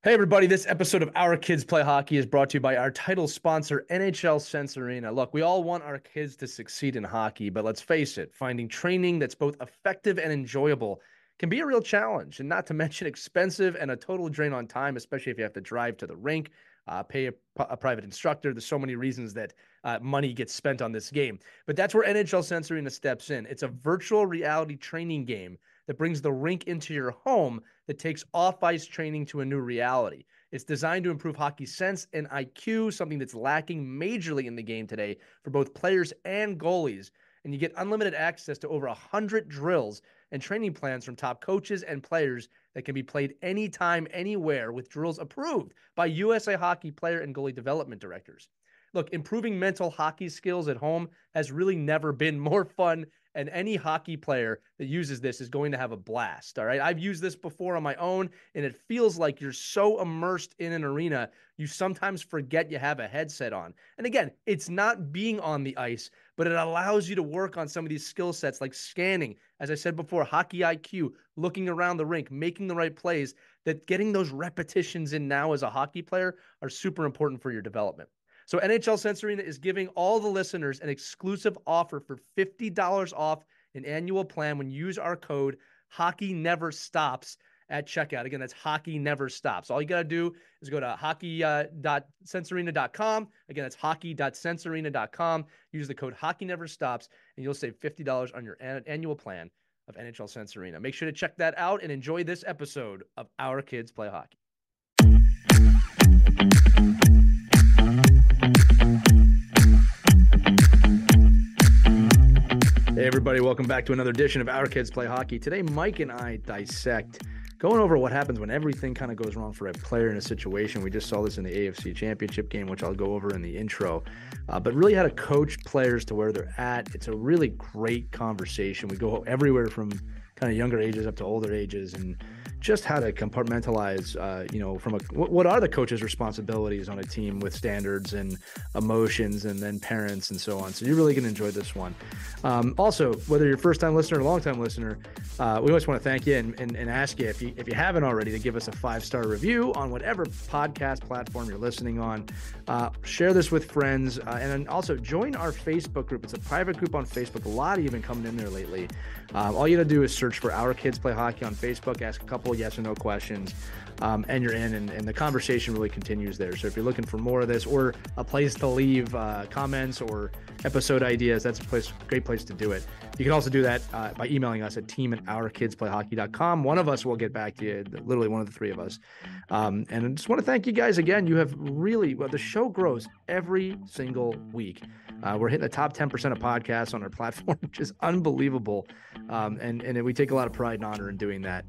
Hey, everybody. This episode of Our Kids Play Hockey is brought to you by our title sponsor, NHL Sense Arena. Look, we all want our kids to succeed in hockey, but let's face it, finding training that's both effective and enjoyable can be a real challenge, and not to mention expensive and a total drain on time, especially if you have to drive to the rink, pay a private instructor. There's so many reasons that money gets spent on this game. But that's where NHL Sense Arena steps in. It's a virtual reality training game that brings the rink into your home that takes off-ice training to a new reality. It's designed to improve hockey sense and IQ, something that's lacking majorly in the game today for both players and goalies. And you get unlimited access to over 100 drills and training plans from top coaches and players that can be played anytime, anywhere, with drills approved by USA Hockey player and goalie development directors. Look, improving mental hockey skills at home has really never been more fun, and any hockey player that uses this is going to have a blast. All right. I've used this before on my own, and it feels like you're so immersed in an arena, you sometimes forget you have a headset on. And again, it's not being on the ice, but it allows you to work on some of these skill sets like scanning, as I said before, hockey IQ, looking around the rink, making the right plays, that getting those repetitions in now as a hockey player are super important for your development. So NHL Sense Arena is giving all the listeners an exclusive offer for $50 off an annual plan when you use our code Hockey Never Stops at checkout. Again, that's Hockey Never Stops. All you got to do is go to hockey.sensearena.com. Again, that's hockey.sensearena.com. Use the code Hockey Never Stops, and you'll save $50 on your annual plan of NHL Sense Arena. Make sure to check that out and enjoy this episode of Our Kids Play Hockey. Hey, everybody. Welcome back to another edition of Our Kids Play Hockey. Today, Mike and I dissect going over what happens when everything kind of goes wrong for a player in a situation. We just saw this in the AFC Championship game, which I'll go over in the intro, but really how to coach players to where they're at. It's a really great conversation. We go everywhere from kind of younger ages up to older ages, and just how to compartmentalize, from what are the coach's responsibilities on a team with standards and emotions, and then parents and so on. So you're really going to enjoy this one. Also, whether you're a first-time listener or a long-time listener, we always want to thank you and ask you, if you haven't already, to give us a 5-star review on whatever podcast platform you're listening on. Share this with friends, and then also join our Facebook group. It's a private group on Facebook. A lot of you have been coming in there lately. All you got to do is search for Our Kids Play Hockey on Facebook, ask a couple yes or no questions, and you're in, and the conversation really continues there. So if you're looking for more of this, or a place to leave comments or episode ideas, that's a great place to do it. You can also do that by emailing us at team@ourkidsplayhockey.com. One of us will get back to you, literally one of the three of us. And I just want to thank you guys again. You have really, the show grows every single week. We're hitting the top 10% of podcasts on our platform, which is unbelievable. And we take a lot of pride and honor in doing that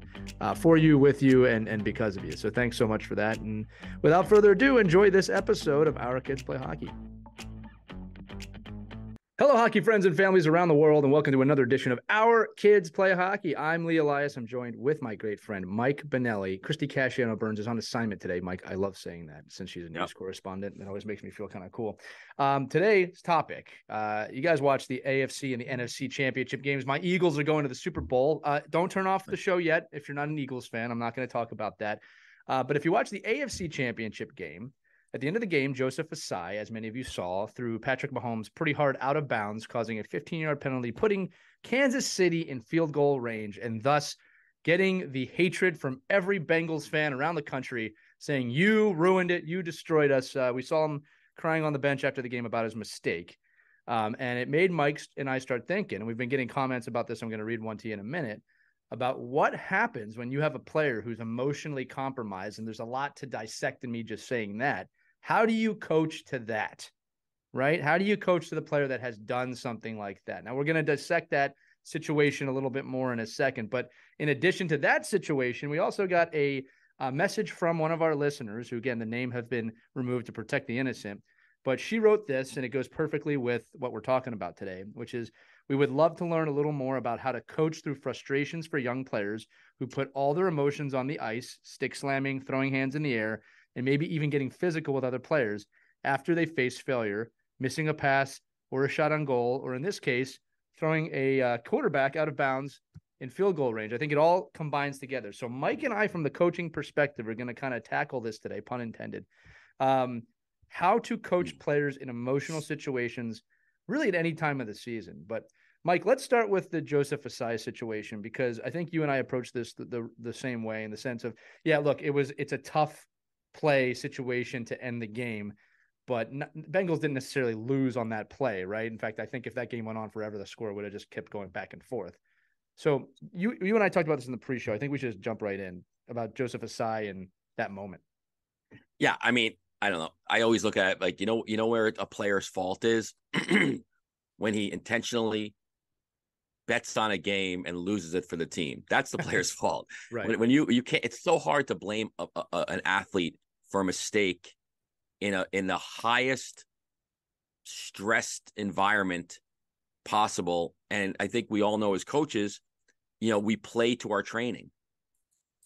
for you, with you, and because of you. So thanks so much for that. And without further ado, enjoy this episode of Our Kids Play Hockey. Hello, hockey friends and families around the world, and welcome to another edition of Our Kids Play Hockey. I'm Lee Elias. I'm joined with my great friend, Mike Benelli. Christy Casciano-Burns is on assignment today. Mike, I love saying that since she's a news correspondent. It always makes me feel kind of cool. Today's topic, you guys watched the AFC and the NFC championship games. My Eagles are going to the Super Bowl. Don't turn off the show yet if you're not an Eagles fan. I'm not going to talk about that. But if you watch the AFC championship game, at the end of the game, Joseph Asai, as many of you saw, threw Patrick Mahomes pretty hard out of bounds, causing a 15-yard penalty, putting Kansas City in field goal range, and thus getting the hatred from every Bengals fan around the country, saying, "You ruined it. You destroyed us." We saw him crying on the bench after the game about his mistake. And it made Mike and I start thinking, and we've been getting comments about this. I'm going to read one to you in a minute, about what happens when you have a player who's emotionally compromised. And there's a lot to dissect in me just saying that. How do you coach to that, right? How do you coach to the player that has done something like that? Now, we're going to dissect that situation a little bit more in a second. But in addition to that situation, we also got a message from one of our listeners who, again, the name has been removed to protect the innocent. But she wrote this, and it goes perfectly with what we're talking about today, which is, we would love to learn a little more about how to coach through frustrations for young players who put all their emotions on the ice, stick slamming, throwing hands in the air, and maybe even getting physical with other players after they face failure, missing a pass or a shot on goal, or in this case, throwing a quarterback out of bounds in field goal range. I think it all combines together. So Mike and I, from the coaching perspective, are going to kind of tackle this today, pun intended. How to coach players in emotional situations, really at any time of the season. But Mike, let's start with the Joseph Asai situation, because I think you and I approach this the same way, in the sense of, yeah, look, it's a tough play situation to end the game, but Bengals didn't necessarily lose on that play, right? In fact, I think if that game went on forever, the score would have just kept going back and forth. So you and I talked about this in the pre-show. I think we should just jump right in about Joseph Asai and that moment. Yeah, I mean, I don't know. I always look at it like, where a player's fault is when he intentionally bets on a game and loses it for the team. That's the player's fault. Right. When you can't, it's so hard to blame an athlete for a mistake in the highest stressed environment possible. And I think we all know as coaches, we play to our training,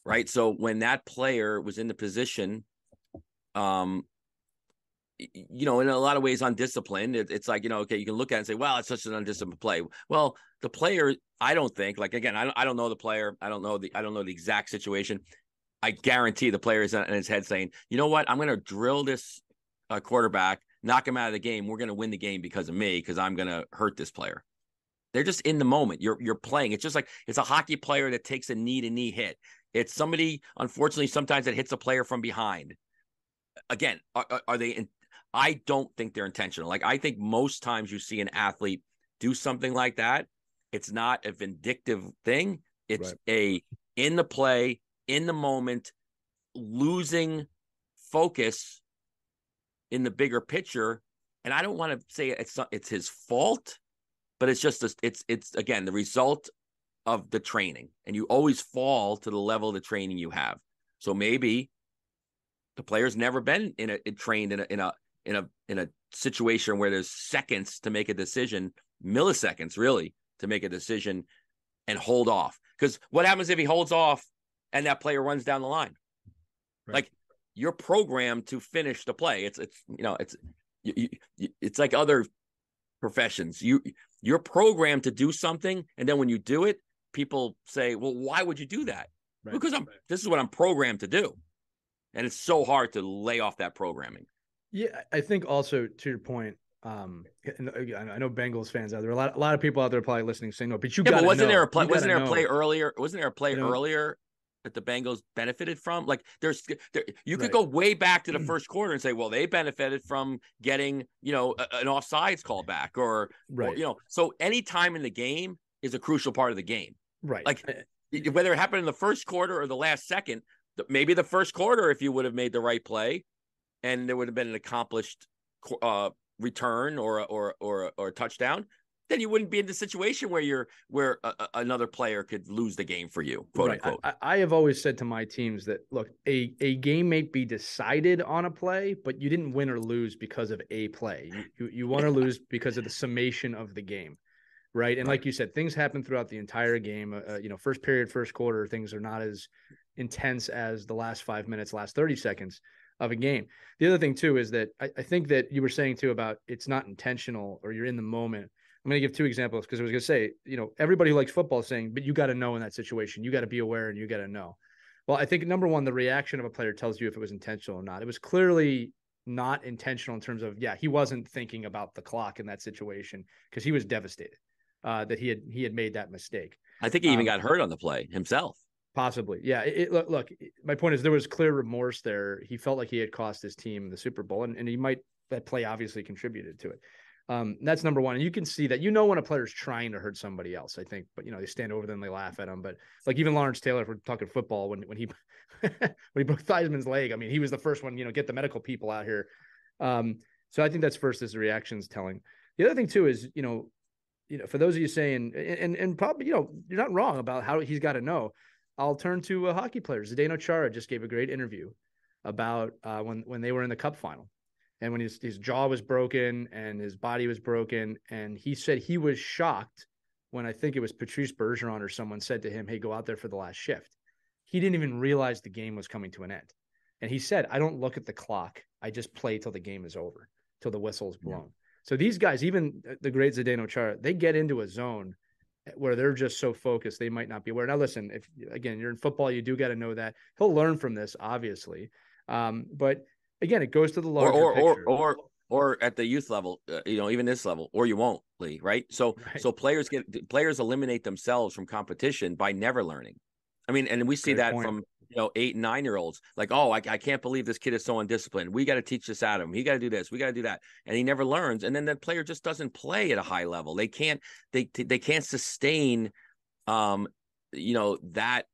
right? So when that player was in the position, in a lot of ways undisciplined, it's like, okay, you can look at it and say, well, it's such an undisciplined play. Well, the player, I don't think, like, again, I don't know the player. I don't know the exact situation. I guarantee the player is in his head saying, you know what, I'm going to drill this quarterback, knock him out of the game. We're going to win the game because of me, because I'm going to hurt this player. They're just in the moment. You're playing. It's just like, it's a hockey player that takes a knee hit. It's somebody, unfortunately, sometimes that hits a player from behind. Again, are they I don't think they're intentional. Like, I think most times you see an athlete do something like that, it's not a vindictive thing. It's right. In the play, in the moment, losing focus in the bigger picture. And I don't want to say it's his fault, but it's just it's again the result of the training, and you always fall to the level of the training you have. So maybe the player's never been trained in a situation where there's seconds to make a decision, milliseconds really, to make a decision and hold off. Because what happens if he holds off and that player runs down the line? Right. Like, you're programmed to finish the play. It's like other professions. You're programmed to do something, and then when you do it, people say, well, why would you do that? Right. Because this is what I'm programmed to do. And it's so hard to lay off that programming. Yeah, I think also, to your point, and again, I know Bengals fans out there. A lot of people out there probably listening saying, "No, but you got to know." Wasn't there a play earlier? Wasn't there a play earlier that the Bengals benefited from? Like, you could go way back to the first quarter and say, "Well, they benefited from getting an offsides call back," or So any time in the game is a crucial part of the game, right? Like, whether it happened in the first quarter or the last second. Maybe the first quarter, if you would have made the right play, and there would have been an accomplished return or a touchdown, then you wouldn't be in the situation where another player could lose the game for you, quote unquote. I have always said to my teams that, look, a game may be decided on a play, but you didn't win or lose because of a play. You won or lose because of the summation of the game. Right. And like you said, things happen throughout the entire game. First period, first quarter, things are not as intense as the last 5 minutes, last 30 seconds of a game. The other thing, too, is that I think that you were saying, too, about it's not intentional or you're in the moment. I'm going to give two examples, because I was going to say, everybody who likes football is saying, but you got to know in that situation. You got to be aware and you got to know. Well, I think, number one, the reaction of a player tells you if it was intentional or not. It was clearly not intentional in terms of, he wasn't thinking about the clock in that situation, because he was devastated that he had made that mistake. I think he even got hurt on the play himself. Possibly. Yeah. Look, my point is there was clear remorse there. He felt like he had cost his team the Super Bowl, and that play obviously contributed to it. That's number one. And you can see that, when a player's trying to hurt somebody else, I think, but they stand over them, they laugh at them. But like, even Lawrence Taylor, if we're talking football, when he when he broke Theismann's leg, I mean, he was the first one, get the medical people out here. So I think that's first, is the reactions telling. The other thing too is, for those of you saying, and probably, you're not wrong about how he's got to know. I'll turn to hockey players. Zdeno Chara just gave a great interview about when they were in the Cup final, and when his jaw was broken and his body was broken, and he said he was shocked when, I think it was Patrice Bergeron or someone said to him, "Hey, go out there for the last shift." He didn't even realize the game was coming to an end, and he said, "I don't look at the clock. I just play till the game is over, till the whistle is blown." Yeah. So these guys, even the great Zdeno Chara, they get into a zone where they're just so focused they might not be aware. Now, listen, if again you're in football, you do got to know that he'll learn from this, obviously. But again, it goes to the or larger or or picture. or or at the youth level, even this level, or you won't, Lee, right? So Right. so players eliminate themselves from competition by never learning. I mean, and we see Great that point. from 8 and 9 year olds. Like, oh, I can't believe this kid is so undisciplined. We got to teach this out of him. He got to do this. We got to do that, and he never learns. And then that player just doesn't play at a high level. They can't sustain, um, that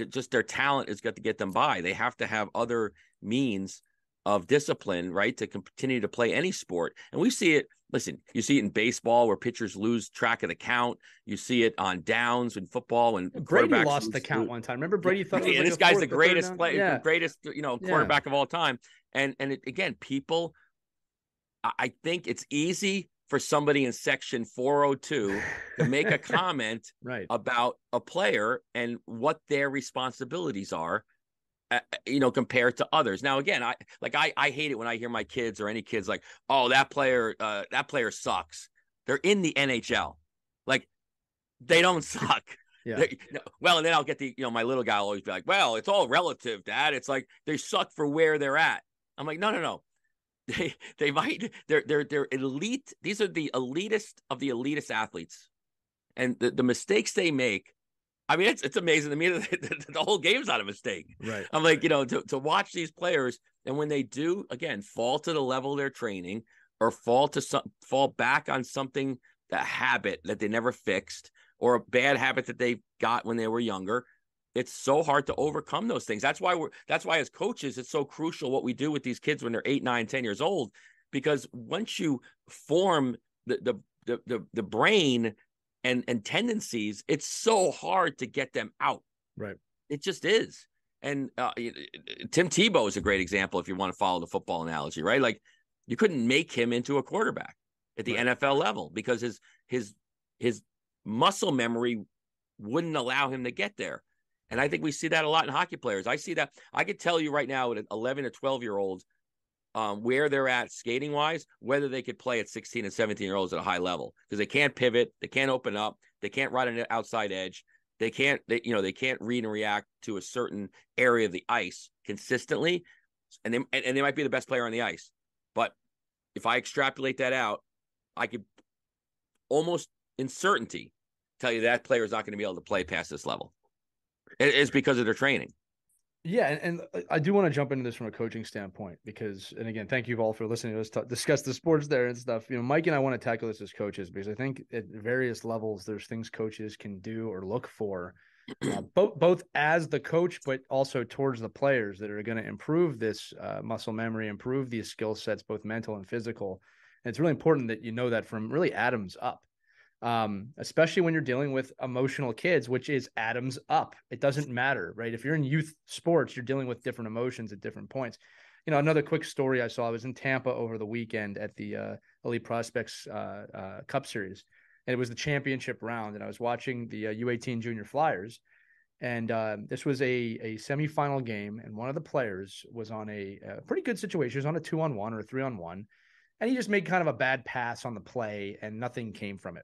just their talent has got to get them by. They have to have other means of discipline, right, to continue to play any sport. And we see it. Listen, you see it in baseball where pitchers lose track of the count. You see it on downs in football when Brady quarterbacks lost the lose. count one time. Remember, Yeah, Brady thought it was and like this a guy's the fourth, the third greatest down. player, Yeah, greatest yeah, quarterback of all time. And again, people, I think it's easy for somebody in section 402 to make a comment right. about a player and what their responsibilities are, compared to others. Now, again, I hate it when I hear my kids or any kids like, oh, that player sucks. They're in the NHL. Like, they don't suck. Yeah, Well, and then I'll get my little guy will always be like, well, it's all relative, Dad. It's like they suck for where they're at. I'm like, no. They're elite. These are the elitist of the elitist athletes. And the mistakes they make, I mean, it's amazing to me that the whole game's not a mistake. right. I'm like, to watch these players, and when they do, again, fall to the level they're training, or fall back on something, a habit that they never fixed, or a bad habit that they got when they were younger, it's so hard to overcome those things. That's why as coaches, it's so crucial what we do with these kids when they're 8, 9, 10 years old, because once you form the brain and tendencies, it's so hard to get them out. Right. It just is. And Tim Tebow is a great example if you want to follow the football analogy, right? Like, you couldn't make him into a quarterback at the Right. NFL level because his muscle memory wouldn't allow him to get there. And I think we see that a lot in hockey players. I see that. I could tell you right now with 11 to 12-year-olds where they're at skating wise, whether they could play at 16 and 17-year-olds at a high level, because they can't pivot, they can't open up, they can't ride an outside edge, they can't read and react to a certain area of the ice consistently, and they might be the best player on the ice. But if I extrapolate that out, I could almost in certainty tell you that player is not going to be able to play past this level. It's because of their training. Yeah, and I do want to jump into this from a coaching standpoint because, and again, thank you all for listening to us discuss the sports there and stuff. Mike and I want to tackle this as coaches because I think at various levels there's things coaches can do or look for, both as the coach, but also towards the players that are going to improve this muscle memory, improve these skill sets, both mental and physical. And it's really important that you know that from really Adams up. Especially when you're dealing with emotional kids, which is Adams up. It doesn't matter, right? If you're in youth sports, you're dealing with different emotions at different points. Another quick story I saw, I was in Tampa over the weekend at the Elite Prospects Cup Series, and it was the championship round, and I was watching the U18 Junior Flyers, and this was a semifinal game, and one of the players was on a pretty good situation. He was on a 2-on-1 or a 3-on-1, and he just made kind of a bad pass on the play, and nothing came from it.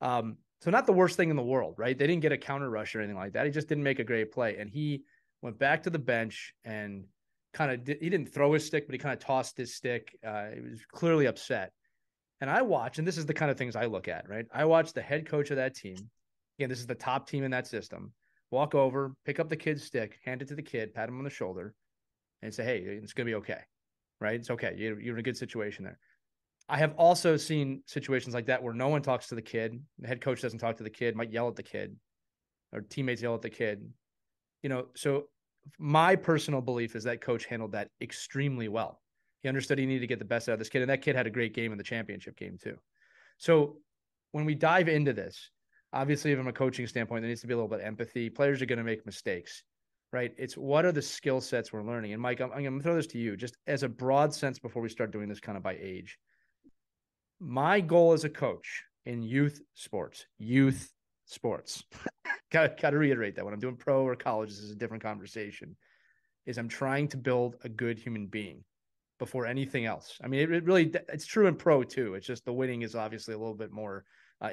So not the worst thing in the world, right? They didn't get a counter rush or anything like that. He just didn't make a great play. And he went back to the bench and he didn't throw his stick, but he kind of tossed his stick. He was clearly upset. And I watch, and this is the kind of things I look at, right? I watch the head coach of that team. Again, this is the top team in that system. Walk over, pick up the kid's stick, hand it to the kid, pat him on the shoulder, and say, hey, it's going to be okay, right? It's okay. You're in a good situation there. I have also seen situations like that where no one talks to the kid. The head coach doesn't talk to the kid, might yell at the kid, or teammates yell at the kid. So my personal belief is that coach handled that extremely well. He understood he needed to get the best out of this kid, and that kid had a great game in the championship game too. So when we dive into this, obviously from a coaching standpoint, there needs to be a little bit of empathy. Players are going to make mistakes, right? It's what are the skill sets we're learning? And Mike, I'm going to throw this to you just as a broad sense before we start doing this kind of by age. My goal as a coach in youth sports, got to reiterate that when I'm doing pro or college, this is a different conversation, is I'm trying to build a good human being before anything else. I mean, it's true in pro too. It's just the winning is obviously a little bit more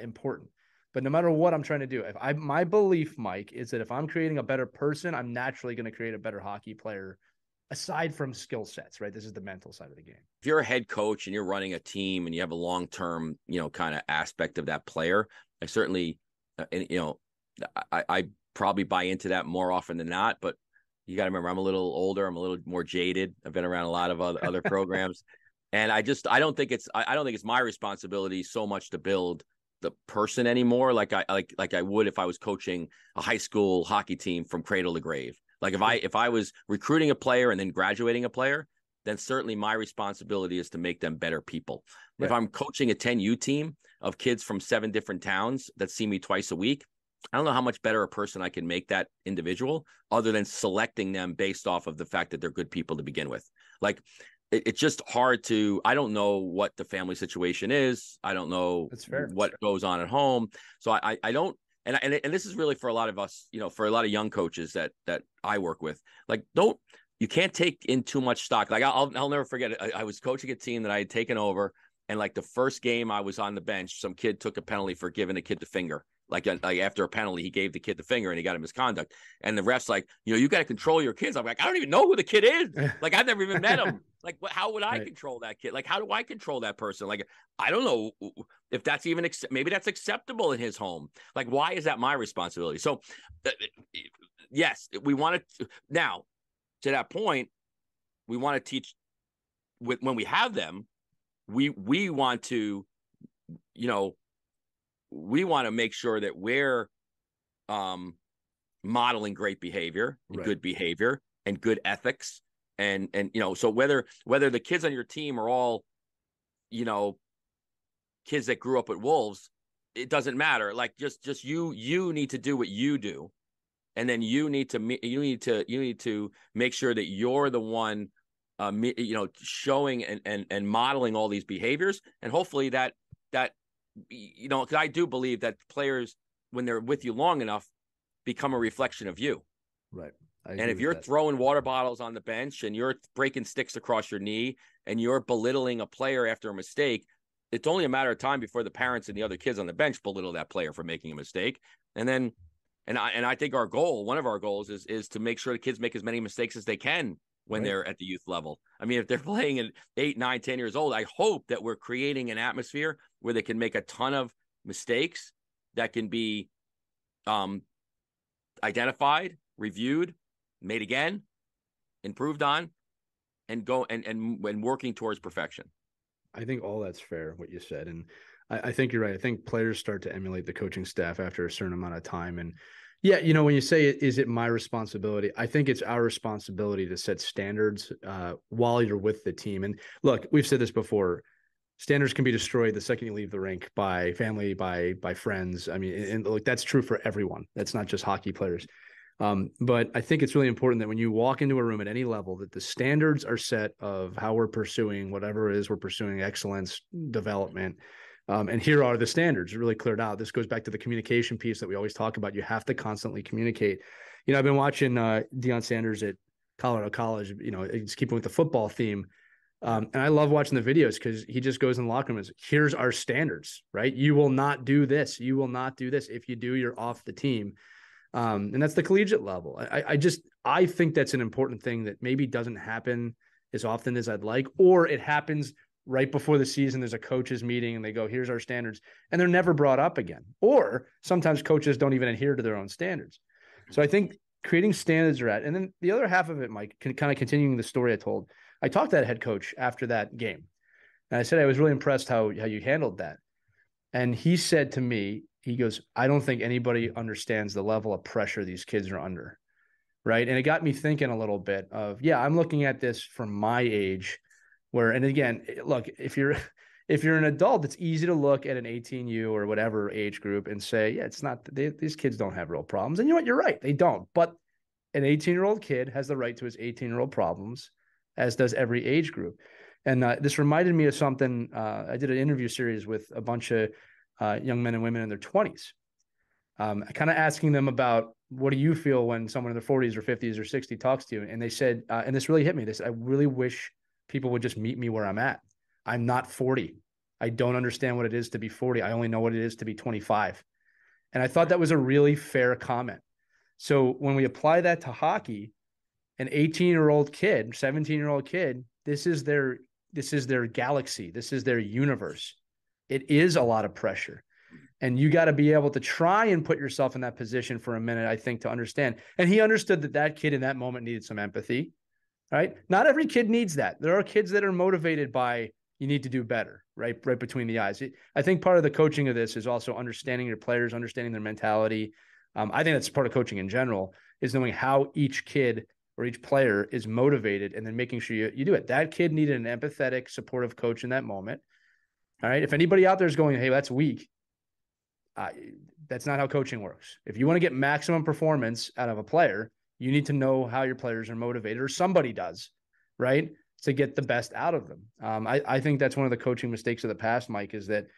important. But no matter what I'm trying to do, my belief, Mike, is that if I'm creating a better person, I'm naturally going to create a better hockey player aside from skill sets, right? This is the mental side of the game. If you're a head coach and you're running a team and you have a long-term, kind of aspect of that player, I certainly, I probably buy into that more often than not, but you got to remember, I'm a little older. I'm a little more jaded. I've been around a lot of other programs. And I don't think it's my responsibility so much to build the person anymore, like I would if I was coaching a high school hockey team from cradle to grave. Like if I was recruiting a player and then graduating a player, then certainly my responsibility is to make them better people. Right. If I'm coaching a 10U team of kids from 7 different towns that see me twice a week, I don't know how much better a person I can make that individual other than selecting them based off of the fact that they're good people to begin with. Like, it's just hard to, I don't know what the family situation is. I don't know what goes on at home. So I don't, and this is really for a lot of us, for a lot of young coaches that I work with, like, you can't take in too much stock. Like I'll never forget it. I was coaching a team that I had taken over, and like the first game I was on the bench, some kid took a penalty for giving a kid the finger. Like after a penalty, he gave the kid the finger and he got a misconduct. And the ref's like, you got to control your kids. I'm like, I don't even know who the kid is. Like, I've never even met him. Like, how would I control that kid? Like, how do I control that person? Like, I don't know if that's even, maybe that's acceptable in his home. Like, why is that my responsibility? So, yes, we want to, now, to that point, we want to teach when we have them, we want to, we want to make sure that we're modeling great behavior, right, good behavior and good ethics. And so whether the kids on your team are all, kids that grew up at Wolves, it doesn't matter. Like just you need to do what you do. And then you need to make sure that you're the one, showing and modeling all these behaviors. And hopefully that, because I do believe that players, when they're with you long enough, become a reflection of you. Right. And if you're throwing water bottles on the bench and you're breaking sticks across your knee and you're belittling a player after a mistake, it's only a matter of time before the parents and the other kids on the bench belittle that player for making a mistake. And then, and I think one of our goals is to make sure the kids make as many mistakes as they can when they're at the youth level. I mean, if they're playing at 8, 9, 10 years old, I hope that we're creating an atmosphere where they can make a ton of mistakes that can be identified, reviewed, made again, improved on, and go and working towards perfection. I think all that's fair, what you said. And I think you're right. I think players start to emulate the coaching staff after a certain amount of time. And yeah, when you say is it my responsibility? I think it's our responsibility to set standards while you're with the team. And look, we've said this before. Standards can be destroyed the second you leave the rink by family, by friends. I mean, and look, that's true for everyone. That's not just hockey players. But I think it's really important that when you walk into a room at any level, that the standards are set of how we're pursuing whatever it is we're pursuing, excellence, development. And here are the standards really cleared out. This goes back to the communication piece that we always talk about. You have to constantly communicate. I've been watching Deion Sanders at Colorado College, it's keeping with the football theme. And I love watching the videos because he just goes in the locker room and says, here's our standards, right? You will not do this. You will not do this. If you do, you're off the team. And that's the collegiate level. I think that's an important thing that maybe doesn't happen as often as I'd like, or it happens right before the season. There's a coaches meeting and they go, here's our standards. And they're never brought up again. Or sometimes coaches don't even adhere to their own standards. So I think creating standards are at, and then the other half of it, Mike, kind of continuing the story I told, I talked to that head coach after that game. And I said, I was really impressed how you handled that. And he said to me, he goes, I don't think anybody understands the level of pressure these kids are under. Right. And it got me thinking a little bit of, I'm looking at this from my age where, and again, look, if you're an adult, it's easy to look at an 18U or whatever age group and say, it's not, these kids don't have real problems. And you know what? You're right. They don't. But an 18-year-old kid has the right to his 18-year-old problems, as does every age group. And this reminded me of something. I did an interview series with a bunch of young men and women in their 20s, kind of asking them about, what do you feel when someone in their 40s or 50s or 60 talks to you? And they said, and this really hit me, I really wish people would just meet me where I'm at. I'm not 40. I don't understand what it is to be 40. I only know what it is to be 25. And I thought that was a really fair comment. So when we apply that to hockey, an 18-year-old kid, 17-year-old kid, this is their galaxy. This is their universe. It is a lot of pressure. And you got to be able to try and put yourself in that position for a minute, I think, to understand. And he understood that that kid in that moment needed some empathy, right? Not every kid needs that. There are kids that are motivated by you need to do better, right? Right between the eyes. I think part of the coaching of this is also understanding your players, understanding their mentality. I think that's part of coaching in general, is knowing how each kid or each player is motivated and then making sure you do it. That kid needed an empathetic, supportive coach in that moment. All right. If anybody out there is going, hey, that's weak, that's not how coaching works. If you want to get maximum performance out of a player, you need to know how your players are motivated, or somebody does, right? To get the best out of them. I think that's one of the coaching mistakes of the past, Mike, is that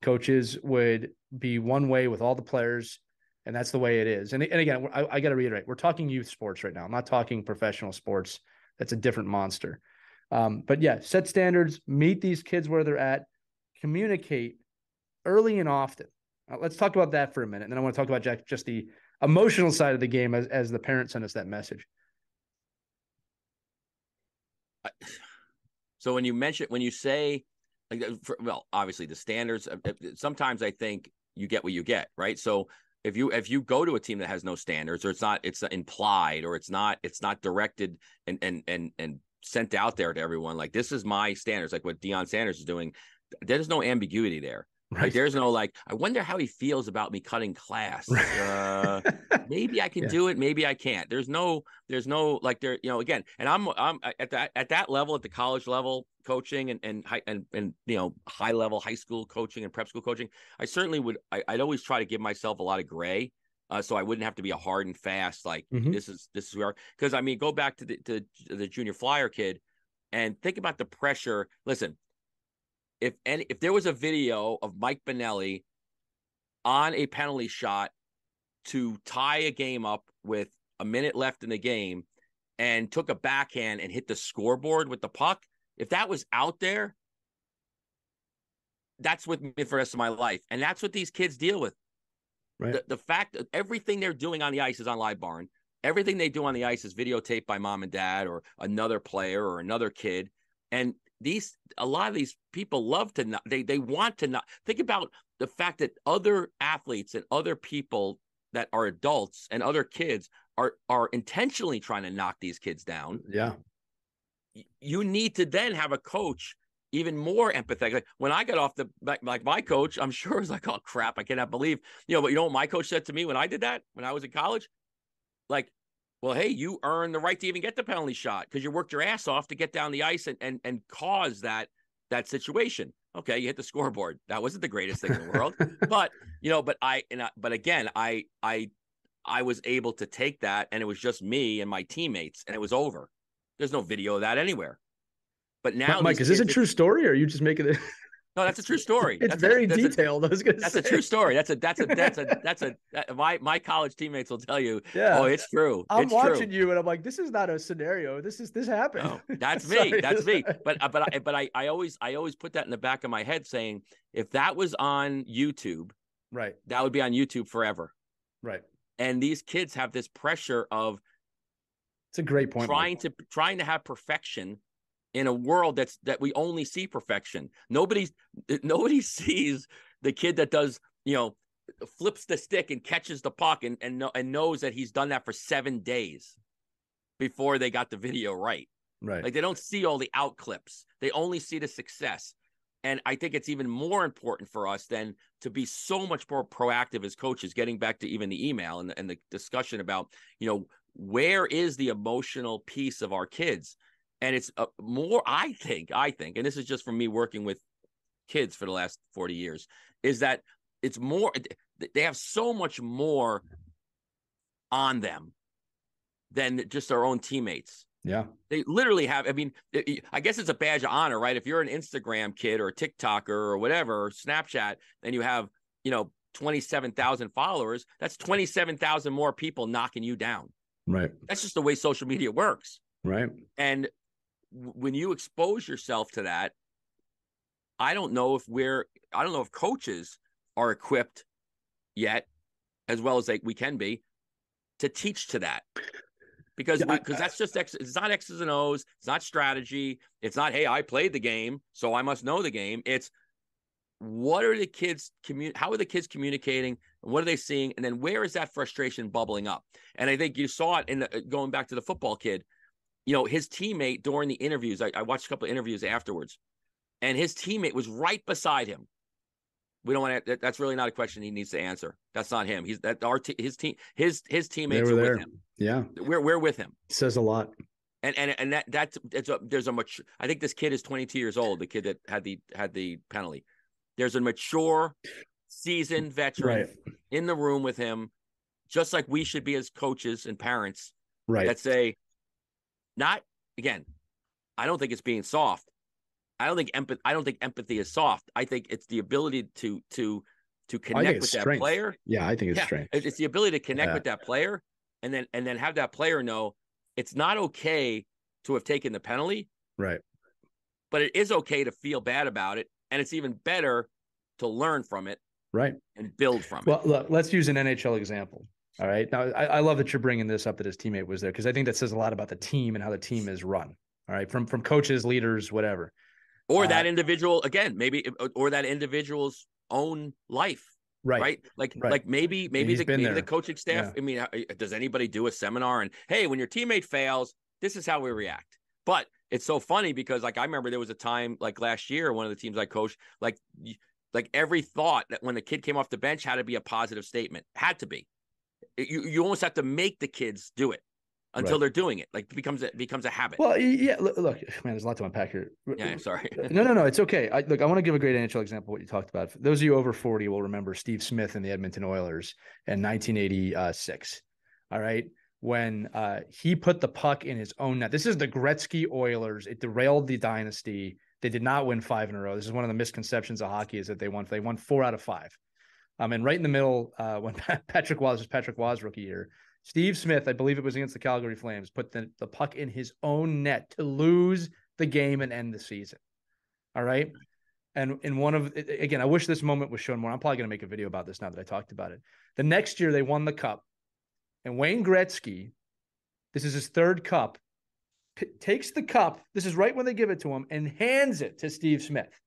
coaches would be one way with all the players, and that's the way it is. And again, I got to reiterate, we're talking youth sports right now. I'm not talking professional sports. That's a different monster. But yeah, set standards, meet these kids where they're at, communicate early and often. Let's talk about that for a minute. And then I want to talk about, Jack, just the emotional side of the game as the parents send us that message. So when you say, like, well, obviously the standards, sometimes I think you get what you get, right? So if you go to a team that has no standards, or it's implied, or it's not directed and sent out there to everyone, like, this is my standards, like what Deion Sanders is doing, there's no ambiguity there. Right. Like, there's no, like, I wonder how he feels about me cutting class. Maybe I can do it. Maybe I can't. There's no like, there, again, and I'm at that level, at the college level coaching and high level high school coaching and prep school coaching. I certainly would. I'd always try to give myself a lot of gray. So I wouldn't have to be a hard and fast, like, this is where, because I mean, go back to the junior flyer kid and think about the pressure. Listen, if there was a video of Mike Benelli on a penalty shot to tie a game up with a minute left in the game and took a backhand and hit the scoreboard with the puck, if that was out there, that's with me for the rest of my life. And that's what these kids deal with. Right. The fact that everything they're doing on the ice is on Live Barn. Everything they do on the ice is videotaped by mom and dad or another player or another kid. And a lot of these people love to not, they want to not think about the fact that other athletes and other people that are adults and other kids are intentionally trying to knock these kids down. Yeah. You need to then have a coach even more empathetic. Like, when I got off like my coach, I'm sure was like, oh crap, I cannot believe, but you know what my coach said to me when I did that, when I was in college? Like, well, hey, you earned the right to even get the penalty shot because you worked your ass off to get down the ice and cause that situation. Okay, you hit the scoreboard. That wasn't the greatest thing in the world, but again, I was able to take that, and it was just me and my teammates, and it was over. There's no video of that anywhere. But now, Mike, is this a true story, or are you just making it? No, that's a true story. It's very detailed. I was going to say that's a true story. My college teammates will tell you. Yeah. Oh, it's true. I'm watching you, and I'm like, this is not a scenario. This happened. No, that's me. That's me. But I always put that in the back of my head, saying, if that was on YouTube, right, that would be on YouTube forever. Right. And these kids have this pressure of. It's a great point. Trying to have perfection in a world that we only see perfection. Nobody sees the kid that does, flips the stick and catches the puck and knows that he's done that for 7 days before they got the video right. Right. Like, they don't see all the out clips. They only see the success. And I think it's even more important for us then to be so much more proactive as coaches, getting back to even the email and the discussion about, where is the emotional piece of our kids? And it's more, I think, and this is just from me working with kids for the last 40 years, is that it's more, they have so much more on them than just their own teammates. Yeah. They literally have, I mean, I guess it's a badge of honor, right? If you're an Instagram kid or a TikToker or whatever, or Snapchat, and you have, 27,000 followers, that's 27,000 more people knocking you down. Right. That's just the way social media works. Right. And when you expose yourself to that, I don't know if coaches are equipped yet as well as we can be, to teach to that. Because Yeah, that's just it's not X's and O's, it's not strategy, it's not, hey, I played the game, so I must know the game. It's what are the kids how are the kids communicating, and what are they seeing, and then where is that frustration bubbling up? And I think you saw it in going back to the football kid. His teammate during the interviews, I watched a couple of interviews afterwards, and his teammate was right beside him. We don't want to. That's really not a question he needs to answer. That's not him. He's that our his team his they teammates were are with there. him. Yeah, We're with him. it says a lot. And there's a much. I think this kid is 22 years old. The kid that had the penalty. There's a mature, seasoned veteran Right. in the room with him, just like we should be as coaches and parents. Right. That say, not again. I don't think it's being soft. I don't think empathy is soft. I think it's the ability to I think connect it's with that strength. player. Yeah, I think it's Yeah, strength. it's the ability to connect with that player, and then have that player know it's not okay to have taken the penalty, Right. but it is okay to feel bad about it, and it's even better to learn from it, right, and build from it. Well, look, let's use an NHL example. All right. Now, I love that you're bringing this up that his teammate was there because I think that says a lot about the team and how the team is run. All right, from coaches, leaders, whatever. Or that individual, again, maybe, or that individual's own life. Right. Like maybe the coaching staff. Yeah. I mean, does anybody do a seminar and, hey, when your teammate fails, this is how we react? But it's so funny because I remember there was a time like last year, one of the teams I coached, like every thought that when the kid came off the bench had to be a positive statement, had to be. You almost have to make the kids do it until they're doing it. Like it becomes a habit. Well, yeah, look, man, there's a lot to unpack here. Yeah, sorry. No, it's okay. I want to give a great NHL example of what you talked about. For those of you over 40 will remember Steve Smith and the Edmonton Oilers in 1986. All right. When he put the puck in his own net. This is the Gretzky Oilers. It derailed the dynasty. They did not win 5 in a row. This is one of the misconceptions of hockey is that they won 4 out of 5. And right in the middle, when Patrick Waugh's rookie year, Steve Smith, I believe it was against the Calgary Flames, put the puck in his own net to lose the game and end the season. All right. And in again, I wish this moment was shown more. I'm probably going to make a video about this now that I talked about it. The next year they won the cup, and Wayne Gretzky, this is his 3rd cup, takes the cup. This is right when they give it to him and hands it to Steve Smith.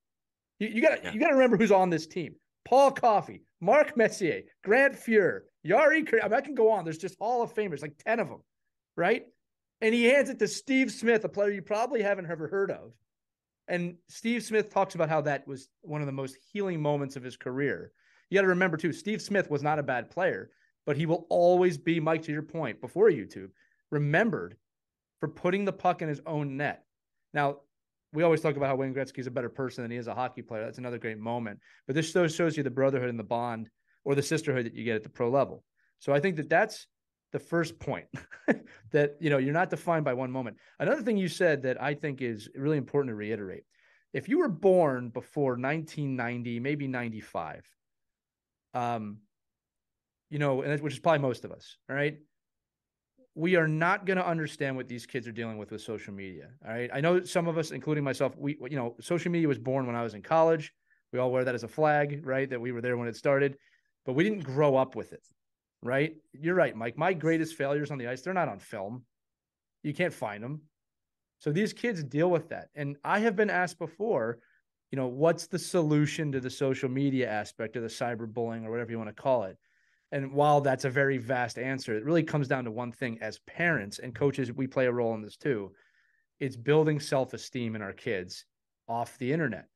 You got to remember who's on this team. Paul Coffey, Mark Messier, Grant Fuhr, Yari. I can go on. There's just Hall of Famers, like 10 of them, right? And he hands it to Steve Smith, a player you probably haven't ever heard of. And Steve Smith talks about how that was one of the most healing moments of his career. You got to remember, too, Steve Smith was not a bad player, but he will always be, Mike, to your point, before YouTube, remembered for putting the puck in his own net. Now, we always talk about how Wayne Gretzky is a better person than he is a hockey player. That's another great moment. But this shows you the brotherhood and the bond or the sisterhood that you get at the pro level. So I think that that's the first point that, you're not defined by one moment. Another thing you said that I think is really important to reiterate. If you were born before 1990, maybe 95, and which is probably most of us, all right? We are not going to understand what these kids are dealing with social media. All right. I know some of us, including myself, social media was born when I was in college. We all wear that as a flag, right? That we were there when it started, but we didn't grow up with it. Right. You're right, Mike. My greatest failures on the ice, they're not on film. You can't find them. So these kids deal with that. And I have been asked before, what's the solution to the social media aspect of the cyberbullying or whatever you want to call it? And while that's a very vast answer, it really comes down to one thing. As parents and coaches, we play a role in this too. It's building self-esteem in our kids off the internet.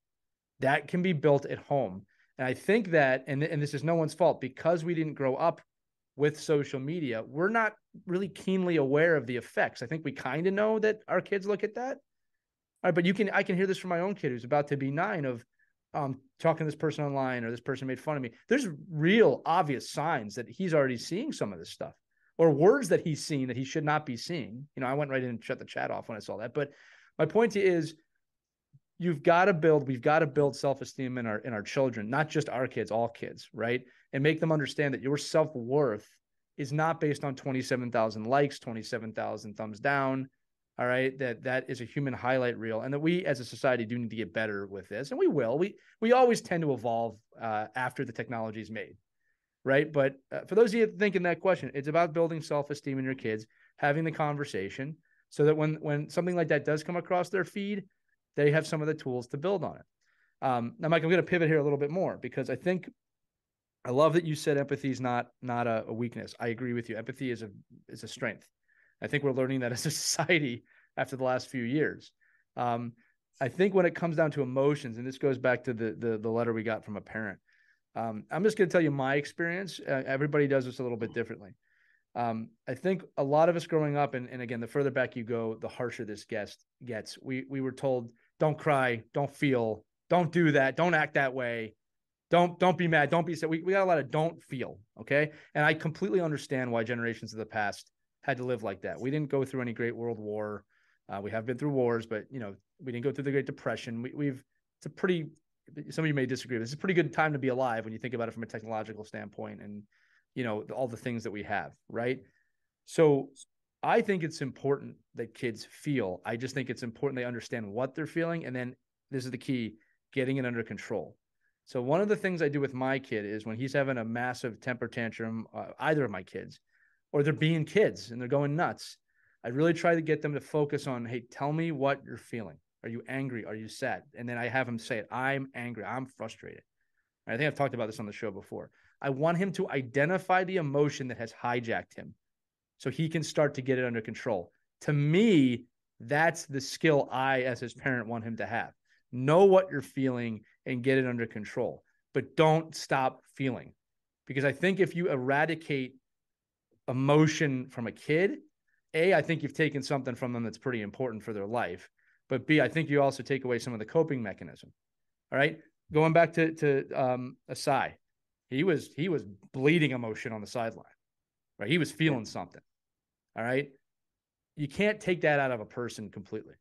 That can be built at home. And I think that, and this is no one's fault, because we didn't grow up with social media, we're not really keenly aware of the effects. I think we kind of know that our kids look at that. All right, but I can hear this from my own kid who's about to be 9 of, talking to this person online or this person made fun of me. There's real obvious signs that he's already seeing some of this stuff or words that he's seen that he should not be seeing. I went right in and shut the chat off when I saw that. But my point is we've got to build self-esteem in our children, not just our kids, all kids, right? And make them understand that your self-worth is not based on 27,000 likes, 27,000 thumbs down. All right, that is a human highlight reel, and that we as a society do need to get better with this, and we will. We always tend to evolve after the technology is made. right? But for those of you thinking that question, it's about building self-esteem in your kids, having the conversation so that when something like that does come across their feed, they have some of the tools to build on it. Now, Mike, I'm going to pivot here a little bit more because I love that you said empathy is not a weakness. I agree with you. Empathy is a strength. I think we're learning that as a society after the last few years. I think when it comes down to emotions, and this goes back to the letter we got from a parent, I'm just going to tell you my experience. Everybody does this a little bit differently. I think a lot of us growing up, and again, the further back you go, the harsher this gets. We were told, don't cry, don't feel, don't do that, don't act that way, don't be mad, don't be sad. We got a lot of don't feel, okay? And I completely understand why generations of the past had to live like that. We didn't go through any great world war. We have been through wars, but we didn't go through the Great Depression. It's a pretty, some of you may disagree, but it's a pretty good time to be alive when you think about it from a technological standpoint and all the things that we have, right? So I think it's important that kids feel. I just think it's important they understand what they're feeling. And then this is the key, getting it under control. So one of the things I do with my kid is when he's having a massive temper tantrum, either of my kids, or they're being kids and they're going nuts, I really try to get them to focus on, hey, tell me what you're feeling. Are you angry? Are you sad? And then I have him say it. I'm angry. I'm frustrated. I think I've talked about this on the show before. I want him to identify the emotion that has hijacked him so he can start to get it under control. To me, that's the skill I, as his parent, want him to have. Know what you're feeling and get it under control, but don't stop feeling. Because I think if you eradicate emotion from a kid, A, I think you've taken something from them that's pretty important for their life. But B, I think you also take away some of the coping mechanism. All right. Going back to Asai, he was bleeding emotion on the sideline, right? He was feeling something. All right. You can't take that out of a person completely.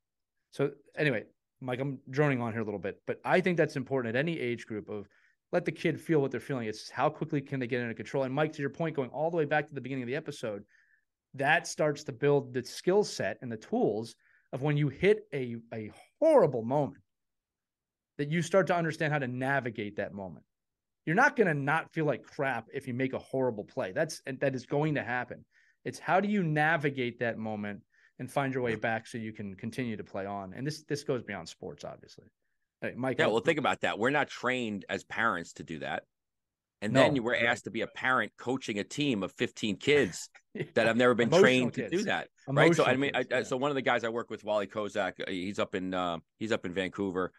So anyway, Mike, I'm droning on here a little bit, but I think that's important at any age group of let the kid feel what they're feeling. It's how quickly can they get under control. And Mike, to your point, going all the way back to the beginning of the episode, that starts to build the skill set and the tools of when you hit a horrible moment, that you start to understand how to navigate that moment. You're not going to not feel like crap if you make a horrible play. That is going to happen. It's how do you navigate that moment and find your way back so you can continue to play on. And this goes beyond sports, obviously. Hey, Mike. Yeah, well, think about that. We're not trained as parents to do that. And then you were right. asked to be a parent coaching a team of 15 kids that have never been Emotional trained kids. to do that. Emotional right. So, I mean, kids, so one of the guys I work with, Wally Kozak, he's up in Vancouver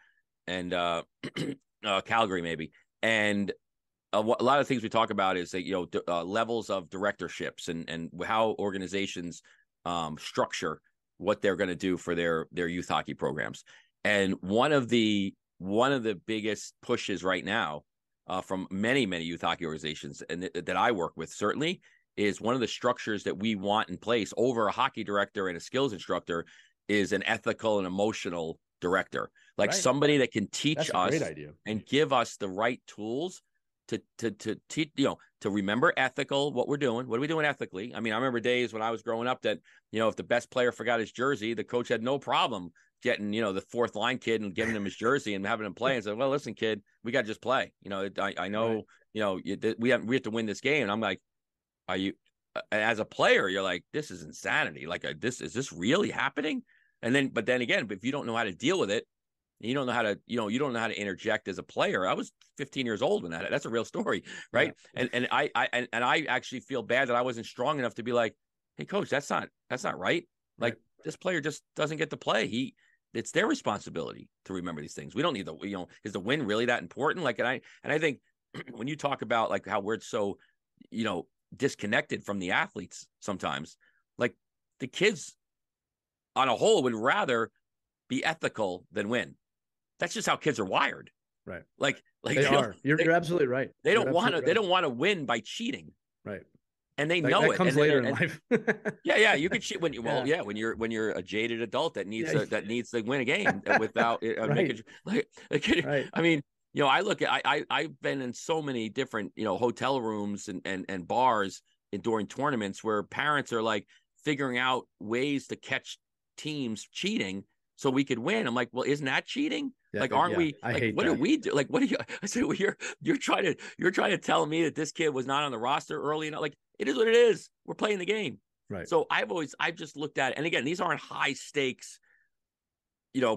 and Calgary, maybe. And a lot of things we talk about is that, levels of directorships and how organizations structure what they're going to do for their youth hockey programs. And one of the biggest pushes right now from many youth hockey organizations and that I work with certainly is one of the structures that we want in place over a hockey director and a skills instructor is an ethical and emotional director, like right. somebody that can teach us great idea. and give us the right tools to teach, to remember ethical, what we're doing, what are we doing ethically. I mean, I remember days when I was growing up that, if the best player forgot his jersey, the coach had no problem getting, the fourth line kid and giving him his jersey and having him play and said, well, listen, kid, we got to just play. I know, right. We have to win this game. And I'm like, are you, as a player, you're like, this is insanity. Like, is this really happening? But then again, if you don't know how to deal with it, you don't know how to, you don't know how to interject as a player. I was 15 years old when that's a real story. Right. Yeah. And I actually feel bad that I wasn't strong enough to be like, hey, coach, that's not right. Like, this player just doesn't get to play. It's their responsibility to remember these things. We don't need is the win really that important? Like, and I think when you talk about like how we're so, disconnected from the athletes sometimes, like the kids on a whole would rather be ethical than win. That's just how kids are wired. Right. Like they are. You're absolutely right. They don't want to. They don't want to win by cheating. Right. And they know that comes later in life. yeah, you can cheat when when you're a jaded adult that needs to win a game without right. Right. I mean, I look at I've been in so many different hotel rooms and bars during tournaments where parents are like figuring out ways to catch teams cheating so we could win. I'm like, well, isn't that cheating? Yeah, Like, aren't yeah. we I like, hate what do that. we do? Like, what do you, I said, well, you're trying to tell me that this kid was not on the roster early enough. Like, it is what it is. We're playing the game. Right. So I've just looked at it. And again, these aren't high stakes,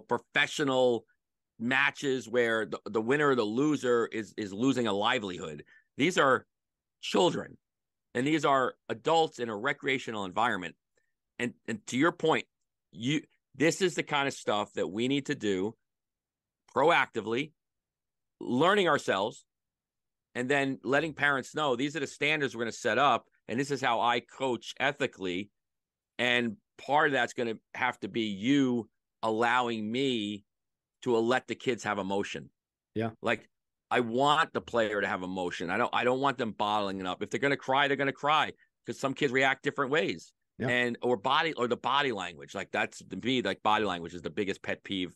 professional matches where the winner or the loser is losing a livelihood. These are children, and these are adults in a recreational environment. And to your point, this is the kind of stuff that we need to do proactively, learning ourselves, and then letting parents know these are the standards we're going to set up, and this is how I coach ethically. And part of that's going to have to be you allowing me to let the kids have emotion. Yeah. Like, I want the player to have emotion. I don't want them bottling it up. If they're going to cry, they're going to cry, because some kids react different ways. Yeah. And or the body language. Like, that's, to me, like, body language is the biggest pet peeve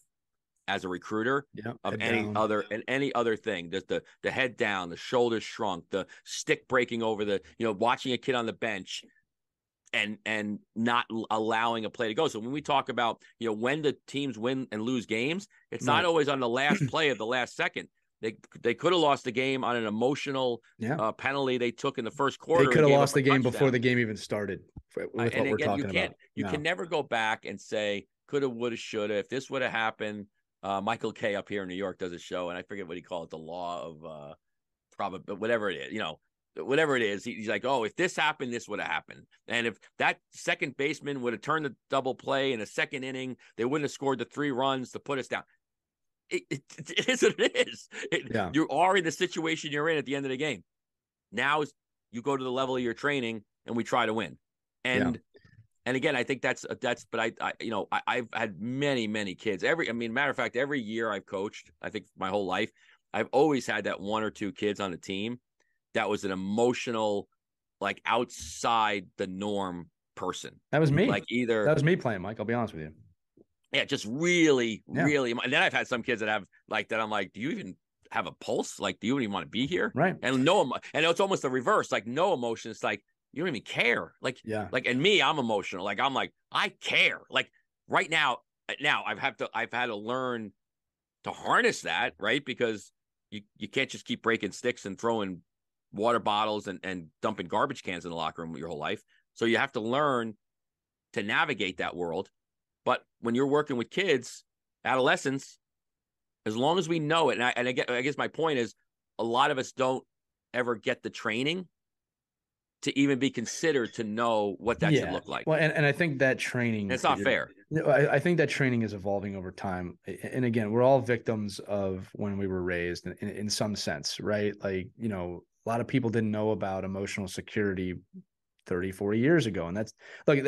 as a recruiter Yeah. of Head any down. other thing. Just the head down, the shoulders shrunk, the stick breaking over the, watching a kid on the bench and not allowing a play to go. So when we talk about, when the teams win and lose games, it's not Right. always on the last play of the last second. They could have lost the game on an emotional Yeah. penalty they took in the first They quarter could and have gave up lost a the game before touchdown. the game even started with And what we're again, talking about. you can No. never go back and say coulda, woulda, shoulda. If this would have happened, Michael Kay up here in New York does a show, and I forget what he called it, the law of probably, whatever it is, whatever it is. He's like, oh, if this happened, this would have happened. And if that second baseman would have turned the double play in a second inning, they wouldn't have scored the 3 runs to put us down. It is what it is. Yeah. You are in the situation you're in at the end of the game. Now you go to the level of your training and we try to win. Yeah. And again, I think but I've had many kids. Matter of fact, every year I've coached, I think my whole life, I've always had that 1 or 2 kids on the team that was an emotional, like, outside the norm person. That was me. Like, either, That was me playing, Mike. I'll be honest with you. yeah, just really, Yeah. really. And then I've had some kids that have like that. I'm like, do you even have a pulse? Like, do you even want to be here? Right. And and it's almost the reverse. Like, no emotion. It's like, you don't even care. Yeah. And me, I'm emotional. Like, I'm like, I care. Like, right now I've had to learn to harness that, right? Because you can't just keep breaking sticks and throwing water bottles and dumping garbage cans in the locker room your whole life. So you have to learn to navigate that world. But when you're working with kids, adolescents, as long as we know it, and I guess my point is, a lot of us don't ever get the training to even be considered to know what that should look like. Well, and I think that training, And it's not fair. I think that training is evolving over time. And again, we're all victims of when we were raised in some sense, right? Like, a lot of people didn't know about emotional security 30, 40 years ago. And that's like,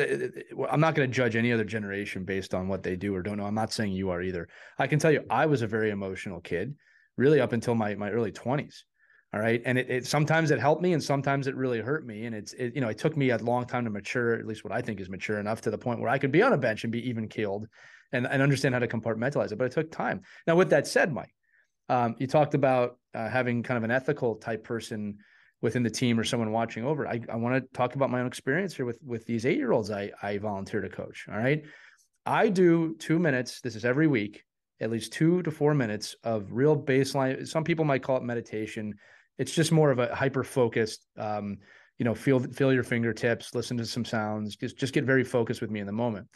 I'm not going to judge any other generation based on what they do or don't know. I'm not saying you are either. I can tell you, I was a very emotional kid, really up until my early 20s. All right. And it sometimes it helped me and sometimes it really hurt me. And it took me a long time to mature, at least what I think is mature enough to the point where I could be on a bench and be even keeled and understand how to compartmentalize it. But it took time. Now, with that said, Mike, you talked about having kind of an ethical type person within the team or someone watching over. I want to talk about my own experience here with these 8-year-olds I volunteer to coach. All right. I do 2 minutes. This is every week, at least 2 to 4 minutes of real baseline. Some people might call it meditation. It's just more of a hyper-focused, feel your fingertips, listen to some sounds, just get very focused with me in the moment.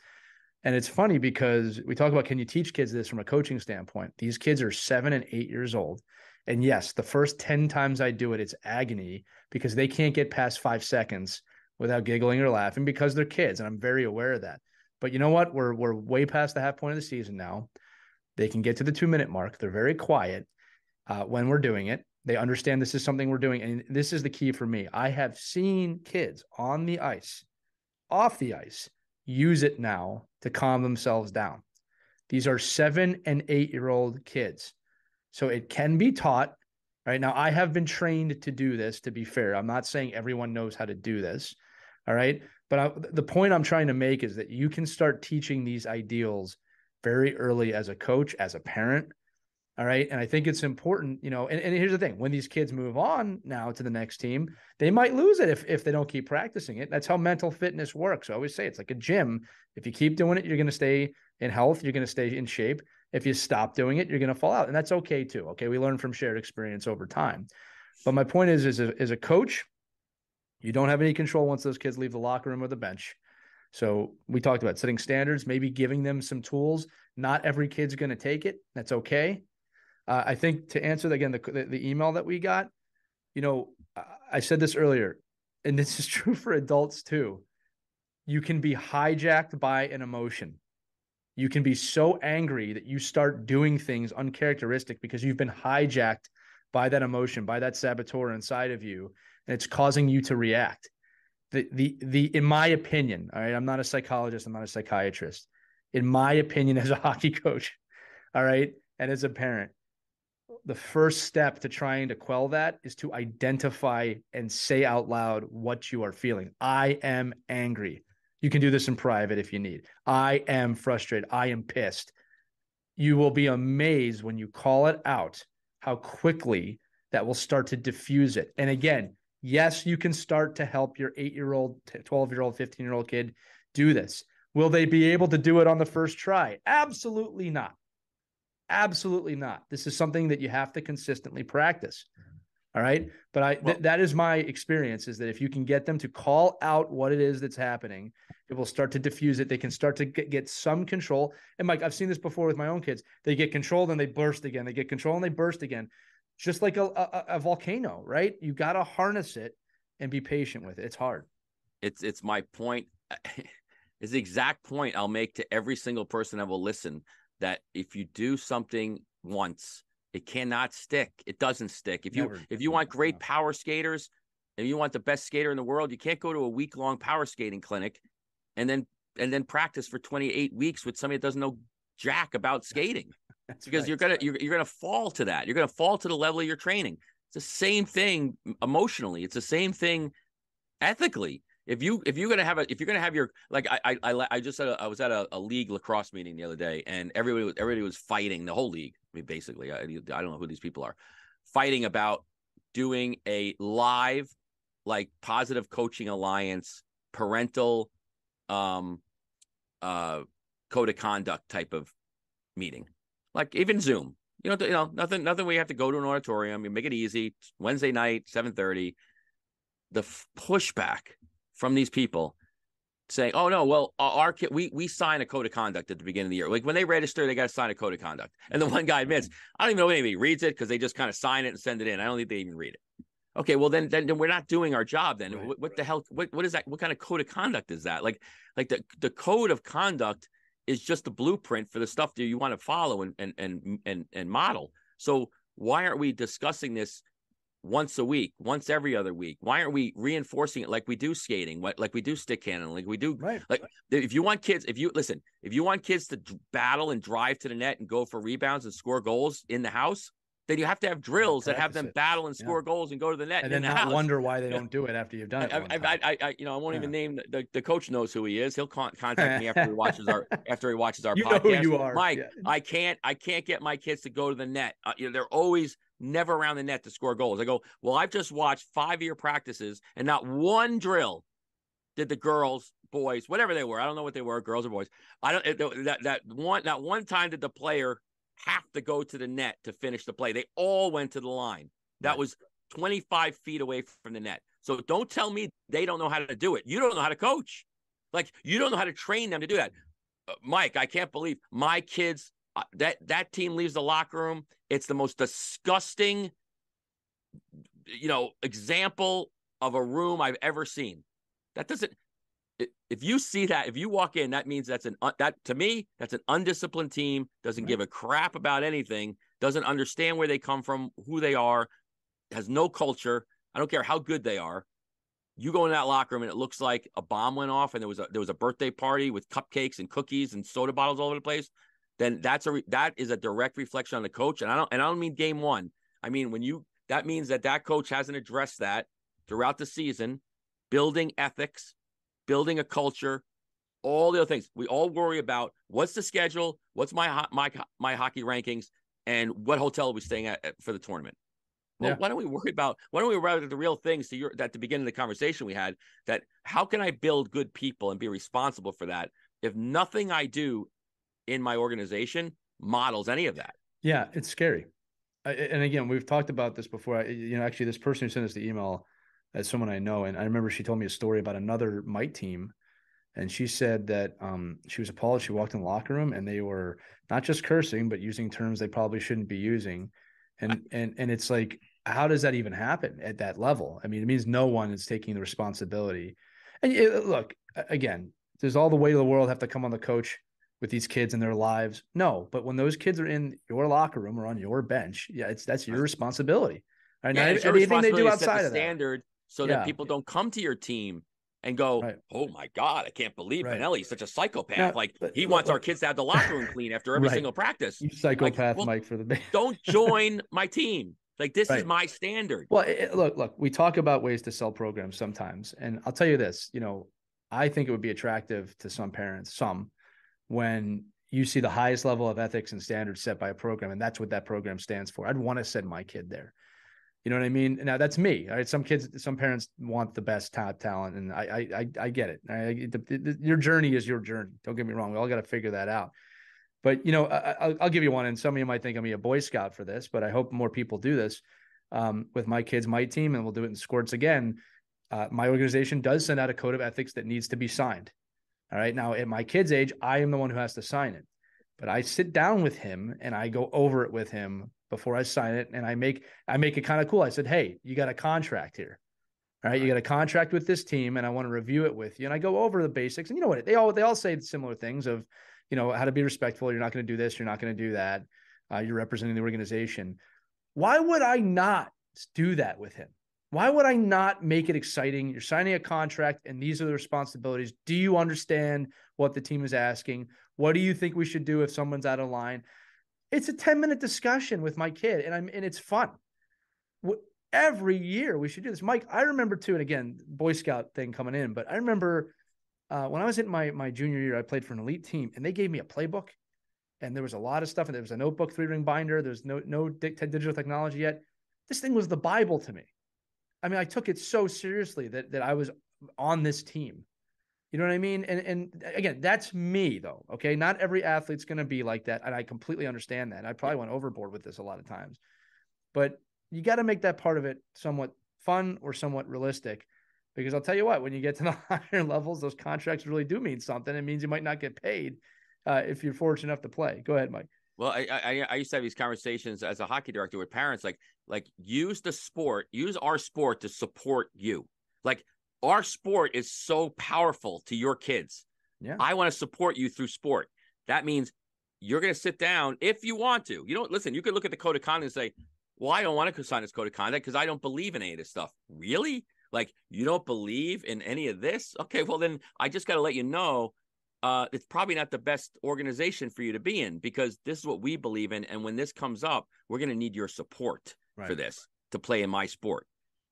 And it's funny because we talk about, can you teach kids this from a coaching standpoint? These kids are 7 and 8 years old. And yes, the first 10 times I do it, it's agony because they can't get past 5 seconds without giggling or laughing because they're kids. And I'm very aware of that. But you know what? We're way past the half point of the season now. They can get to the 2-minute mark. They're very quiet when we're doing it. They understand this is something we're doing. And this is the key for me. I have seen kids on the ice, off the ice, use it now to calm themselves down. These are 7 and 8-year-old kids. So it can be taught. Right now, I have been trained to do this, to be fair. I'm not saying everyone knows how to do this. All right. But the point I'm trying to make is that you can start teaching these ideals very early as a coach, as a parent. All right. And I think it's important, and here's the thing. When these kids move on now to the next team, they might lose it if they don't keep practicing it. That's how mental fitness works. I always say it's like a gym. If you keep doing it, you're going to stay in health. You're going to stay in shape. If you stop doing it, you're going to fall out. And that's okay too. Okay. We learn from shared experience over time. But my point is, as a coach, you don't have any control once those kids leave the locker room or the bench. So we talked about setting standards, maybe giving them some tools. Not every kid's going to take it. That's okay. I think to answer again the email that we got, I said this earlier, and this is true for adults too. You can be hijacked by an emotion. You can be so angry that you start doing things uncharacteristic because you've been hijacked by that emotion, by that saboteur inside of you, and it's causing you to react. In my opinion, all right, I'm not a psychologist, I'm not a psychiatrist. In my opinion, as a hockey coach, all right, and as a parent, the first step to trying to quell that is to identify and say out loud what you are feeling. I am angry. You can do this in private if you need. I am frustrated. I am pissed. You will be amazed when you call it out how quickly that will start to diffuse it. And again, yes, you can start to help your 8-year-old, 12-year-old, 15-year-old kid do this. Will they be able to do it on the first try? Absolutely not. Absolutely not. This is something that you have to consistently practice. All right. But that is my experience, is that if you can get them to call out what it is that's happening, it will start to diffuse it. They can start to get some control. And Mike, I've seen this before with my own kids. They get control, then they burst again. They get control and they burst again. Just like a volcano, right? You got to harness it and be patient with it. It's hard. It's my point. It's the exact point I'll make to every single person that will listen, that if you do something once, it cannot stick. It doesn't stick. If you want great power skaters, and you want the best skater in the world, you can't go to a week-long power skating clinic and then practice for 28 weeks with somebody that doesn't know jack about skating. That's because right. you're gonna fall to that. You're gonna fall to the level of your training. It's the same thing emotionally. It's the same thing ethically. If you're gonna have your, like, I was at a league lacrosse meeting the other day, and everybody was fighting, the whole league. I mean, basically, I don't know who these people are, fighting about doing a live, like, Positive Coaching Alliance parental code of conduct type of meeting, like even Zoom. Nothing. We have to go to an auditorium. You make it easy. Wednesday night, 7:30. The pushback from these people saying, "Oh no, well, our kid, we sign a code of conduct at the beginning of the year. Like when they register, they got to sign a code of conduct." And the one guy admits, "I don't even know if anybody reads it because they just kind of sign it and send it in. I don't think they even read it." Okay, well then we're not doing our job then. Right. What the hell? What is that? What kind of code of conduct is that? Like the code of conduct is just a blueprint for the stuff that you want to follow and model. So why aren't we discussing this once a week, once every other week? Why aren't we reinforcing it like we do skating, like we do stick handling, like we do? Right. Like if you want kids to battle and drive to the net and go for rebounds and score goals in the house, then you have to have drills that have them battle and score goals and go to the net and then not house. wonder why they don't do it after you've done it. I won't even name the coach knows who he is. He'll contact me after he watches our podcast. Know who you are, Mike. Yeah. I can't get my kids to go to the net. They're always never around the net to score goals. I go, well, I've just watched 5-year practices and not one drill did the girls, boys, whatever they were. I don't know what they were, girls or boys. Not one time did the player have to go to the net to finish the play. They all went to the line. That was 25 feet away from the net. So don't tell me they don't know how to do it. You don't know how to coach. Like, you don't know how to train them to do that. Mike, I can't believe my kids, that team leaves the locker room. It's the most disgusting, example of a room I've ever seen. That doesn't, if you see that, if you walk in, that means to me, that's an undisciplined team, doesn't give a crap about anything, doesn't understand where they come from, who they are, has no culture. I don't care how good they are. You go in that locker room and it looks like a bomb went off and there was a birthday party with cupcakes and cookies and soda bottles all over the place. Then that is a direct reflection on the coach. And I don't mean game one. I mean, that means that coach hasn't addressed that throughout the season, building ethics, building a culture, all the other things. We all worry about what's the schedule, what's my hockey rankings, and what hotel are we staying at for the tournament. Well, why don't we worry about the real things at the beginning of the conversation we had, that how can I build good people and be responsible for that if nothing I do in my organization models any of that. Yeah, it's scary. And again, we've talked about this before. Actually, this person who sent us the email is someone I know, and I remember she told me a story about another mite team, and she said that she was appalled. She walked in the locker room, and they were not just cursing, but using terms they probably shouldn't be using, and it's like, how does that even happen at that level? I mean, it means no one is taking the responsibility. And look, again, does all the weight of the world have to come on the coach with these kids in their lives? No, but when those kids are in your locker room or on your bench, yeah, that's your responsibility. Right? Yeah, Not and it's your anything they do responsibility to set the outside of that. standard so that Yeah, people don't come to your team and go, right, "Oh my God, I can't believe right. Pinelli's such a psychopath. Now, Like he look, wants our look. kids to have the locker room clean after every Right, single practice." you Like, psychopath, well, Mike, for the don't join my team. Like this is right. my standard. Well, look. We talk about ways to sell programs sometimes, and I'll tell you this. I think it would be attractive to some parents, when you see the highest level of ethics and standards set by a program, and that's what that program stands for. I'd want to send my kid there. You know what I mean? Now that's me. All right. Some parents want the best top talent, and I get it. Your journey is your journey. Don't get me wrong. We all got to figure that out. But I'll give you one, and some of you might think I'm a Boy Scout for this, but I hope more people do this with my kids, my team, and we'll do it in sports again. My organization does send out a code of ethics that needs to be signed. All right. Now, at my kid's age, I am the one who has to sign it. But I sit down with him and I go over it with him before I sign it. And I make it kind of cool. I said, hey, you got a contract here. All right. You got a contract with this team, and I want to review it with you. And I go over the basics. And you know what? They all say similar things of, how to be respectful. You're not going to do this. You're not going to do that. You're representing the organization. Why would I not do that with him? Why would I not make it exciting? You're signing a contract, and these are the responsibilities. Do you understand what the team is asking? What do you think we should do if someone's out of line? It's a 10-minute discussion with my kid, and it's fun. Every year we should do this. Mike, I remember too, and again, Boy Scout thing coming in, but I remember when I was in my junior year, I played for an elite team, and they gave me a playbook, and there was a lot of stuff, and there was a notebook, 3-ring binder. There's no digital technology yet. This thing was the Bible to me. I mean, I took it so seriously that I was on this team. You know what I mean? And again, that's me though. Okay. Not every athlete's going to be like that. And I completely understand that. I probably went overboard with this a lot of times, but you got to make that part of it somewhat fun or somewhat realistic, because I'll tell you what, when you get to the higher levels, those contracts really do mean something. It means you might not get paid if you're fortunate enough to play. Go ahead, Mike. Well, I used to have these conversations as a hockey director with parents, like use our sport to support you. Like our sport is so powerful to your kids. Yeah. I want to support you through sport. That means you're going to sit down if you want to. Listen, you could look at the code of conduct and say, well, I don't want to sign this code of conduct because I don't believe in any of this stuff. Really? Like, you don't believe in any of this? Okay, well, then I just got to let you know it's probably not the best organization for you to be in, because this is what we believe in. And when this comes up, we're going to need your support for this to play in my sport.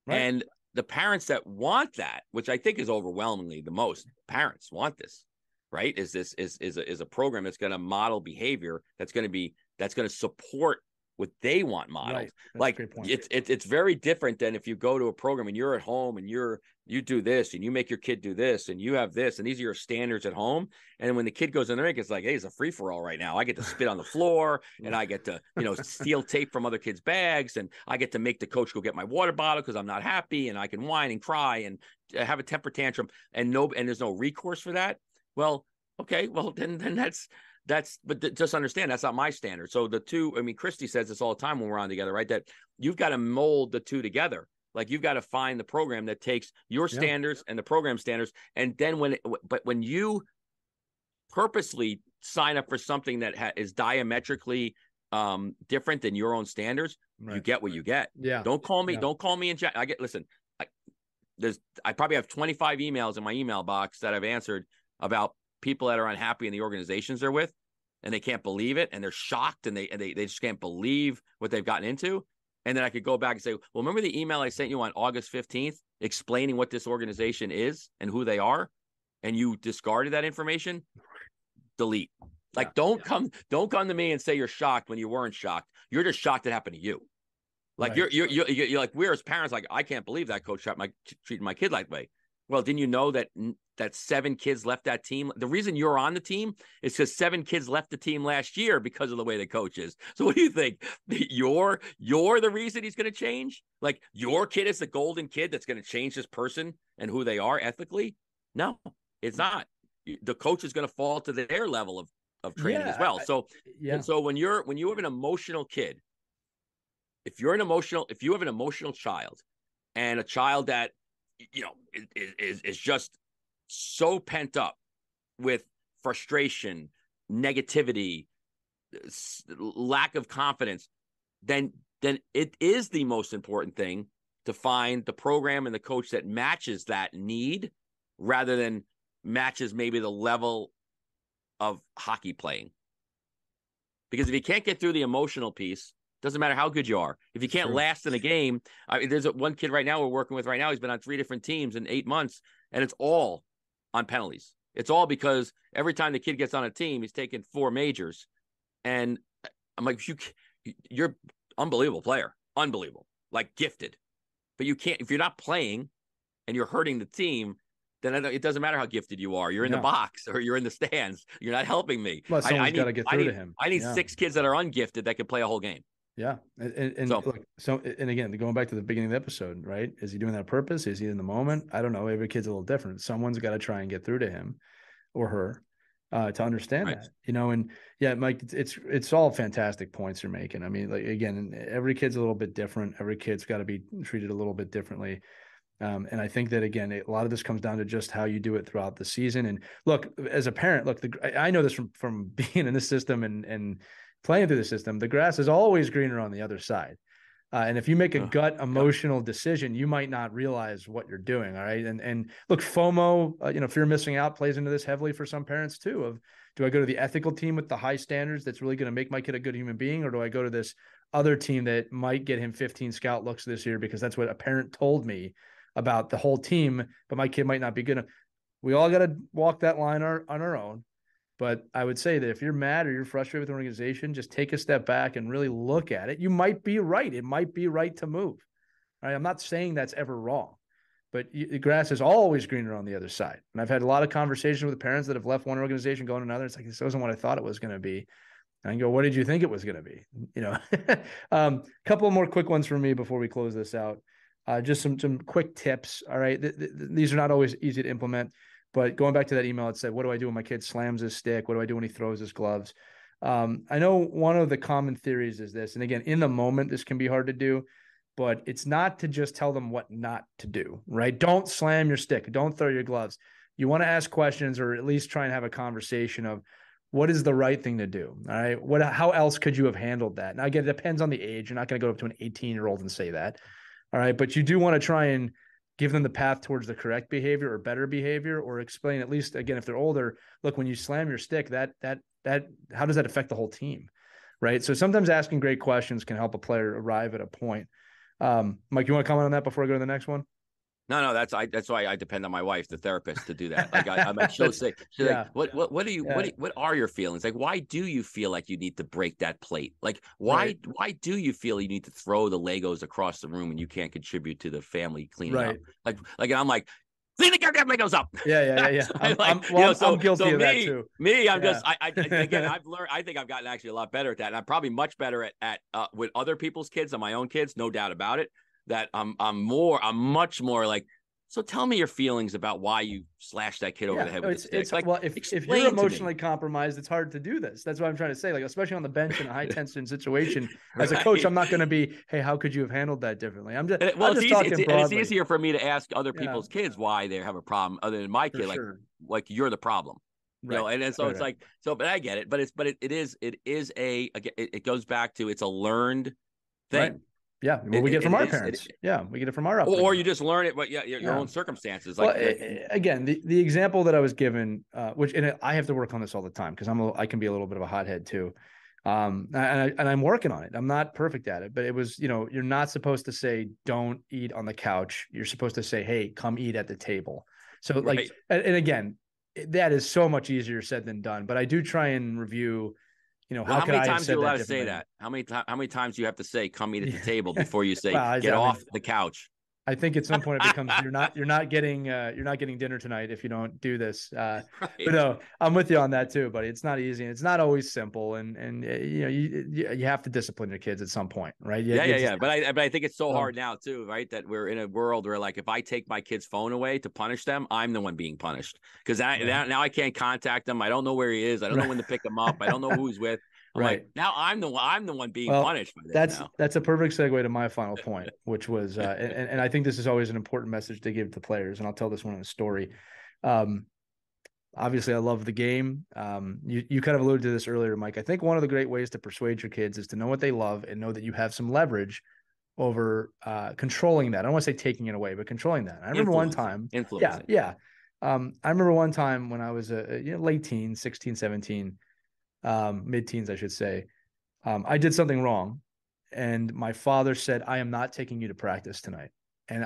Right. And the parents that want that, which I think is overwhelmingly the most parents want this, right? Is a program that's going to model behavior that's going to support what they want modeled. Right. Like it's very different than if you go to a program and you're at home and you do this and you make your kid do this and you have this and these are your standards at home. And when the kid goes in there, it's like, hey, it's a free for all right now. I get to spit on the floor and I get to, steal tape from other kids' bags, and I get to make the coach go get my water bottle because I'm not happy, and I can whine and cry and have a temper tantrum, and there's no recourse for that. Well, okay, well then but just understand that's not my standard. So the two, I mean, Christy says this all the time when we're on together, right? That you've got to mold the two together. Like you've got to find the program that takes your standards and the program standards. And then when you purposely sign up for something that is diametrically different than your own standards, you get what you get. Yeah. Don't call me and listen, I probably have 25 emails in my email box that I've answered about people that are unhappy in the organizations they're with, and they can't believe it, and they're shocked, and they just can't believe what they've gotten into. And then I could go back and say, well, remember the email I sent you on August 15th explaining what this organization is and who they are, and you discarded that information? Delete. Like, don't come to me and say you're shocked when you weren't shocked. You're just shocked it happened to you. Like you're like, we're as parents, like, I can't believe that coach treated my kid that way. Well, didn't you know that that 7 kids left that team. The reason you're on the team is because 7 kids left the team last year because of the way the coach is. So what do you think? You're the reason he's going to change? Like your kid is the golden kid that's going to change this person and who they are ethically? No, it's not. The coach is going to fall to their level of training as well. So when you have an emotional kid, if you have an emotional child and a child that is just so pent up with frustration, negativity, lack of confidence, then it is the most important thing to find the program and the coach that matches that need rather than matches maybe the level of hockey playing. Because if you can't get through the emotional piece, doesn't matter how good you are. If you can't last in a game, there's one kid right now we're working with right now. He's been on 3 different teams in 8 months, and it's all on penalties. It's all because every time the kid gets on a team, he's taking 4 majors. And I'm like, you're unbelievable player, unbelievable, like gifted. But you can't, if you're not playing and you're hurting the team, then it doesn't matter how gifted you are. You're in the box or you're in the stands. You're not helping me. Well, someone's got to get through to him. I need 6 kids that are ungifted that can play a whole game. Yeah. And again, going back to the beginning of the episode, right? Is he doing that on purpose? Is he in the moment? I don't know. Every kid's a little different. Someone's got to try and get through to him or her to understand that, and Mike, it's all fantastic points you're making. I mean, like, again, every kid's a little bit different. Every kid's got to be treated a little bit differently. And I think that, again, a lot of this comes down to just how you do it throughout the season. And look, as a parent, I know this from being in this system and playing through the system, the grass is always greener on the other side. And if you make a gut emotional decision, you might not realize what you're doing. All right. And look, FOMO, fear of missing out plays into this heavily for some parents too, of do I go to the ethical team with the high standards that's really going to make my kid a good human being? Or do I go to this other team that might get him 15 scout looks this year because that's what a parent told me about the whole team, but my kid might not be good enough. We all got to walk that line on our own. But I would say that if you're mad or you're frustrated with the organization, just take a step back and really look at it. You might be right. It might be right to move. All right? I'm not saying that's ever wrong, but the grass is always greener on the other side. And I've had a lot of conversations with parents that have left one organization going to another. It's like, this wasn't what I thought it was going to be. And I go, what did you think it was going to be? Couple more quick ones for me before we close this out. Just some quick tips. All right. These are not always easy to implement. But going back to that email, it said, what do I do when my kid slams his stick? What do I do when he throws his gloves? I know one of the common theories is this, and again, in the moment, this can be hard to do, but it's not to just tell them what not to do, right? Don't slam your stick. Don't throw your gloves. You want to ask questions or at least try and have a conversation of what is the right thing to do. All right. How else could you have handled that? Now, again, it depends on the age. You're not going to go up to an 18-year-old and say that. All right. But you do want to try and give them the path towards the correct behavior or better behavior, or explain, at least, again, if they're older, look, when you slam your stick, that how does that affect the whole team? Right. So sometimes asking great questions can help a player arrive at a point. Mike, you want to comment on that before I go to the next one? No, that's why I depend on my wife, the therapist, to do that. Like I'm like, she'll say, like, what are your feelings? Like, why do you feel like you need to break that plate? Like, why do you feel you need to throw the Legos across the room and you can't contribate to the family cleaning up? Like, and I'm like, clean the goddamn Legos up. Yeah. I'm guilty of that too. Again, I've learned. I think I've gotten actually a lot better at that, and I'm probably much better at with other people's kids than my own kids, no doubt about it. That I'm much more like, so tell me your feelings about why you slashed that kid over the head with a stick. It's like, well, if you're emotionally compromised, it's hard to do this. That's what I'm trying to say. Like, especially on the bench in a high tension situation, as a coach, I'm not going to be, hey, how could you have handled that differently? I'm just it's easier for me to ask other people's kids why they have a problem other than my kid. Like you're the problem. Right. And so it's like, but I get it. But it goes back to, it's a learned thing. Right. Yeah, we get it from our parents. We get it from our upbringing. Or you just learn it, but your own circumstances. Again, the example that I was given, I have to work on this all the time because I can be a little bit of a hothead too, and I'm working on it. I'm not perfect at it, but it was, you're not supposed to say don't eat on the couch. You're supposed to say, hey, come eat at the table. So and again, that is so much easier said than done. But I do try and review. How many times are you allowed to say that? How many times do you have to say, come eat at the table before you say, get off the couch? I think at some point it becomes you're not getting dinner tonight if you don't do this. But Right. no, I'm with you on that too, buddy. It's not easy and it's not always simple, and you know you have to discipline your kids at some point, right? You just Yeah. But I think it's so so, hard now too, right? That we're in a world where like if I take my kid's phone away to punish them, I'm the one being punished because right, now I can't contact him. I don't know where he is. I don't know right, when to pick him up. I don't know who he's with. I'm like, right. now I'm the one being Well, punished by this now. that's a perfect segue to my final point, which was, and I think this is always an important message to give to players, and I'll tell this one in a story. Um, Obviously, I love the game. You kind of alluded to this earlier, Mike. I think one of the great ways to persuade your kids is to know what they love and know that you have some leverage over controlling that. I don't want to say taking it away, but controlling that. I remember one time, yeah, Influencing. yeah. I remember one time when I was late teens, 16, 17, mid teens, I should say. I did something wrong, and my father said, "I am not taking you to practice tonight." And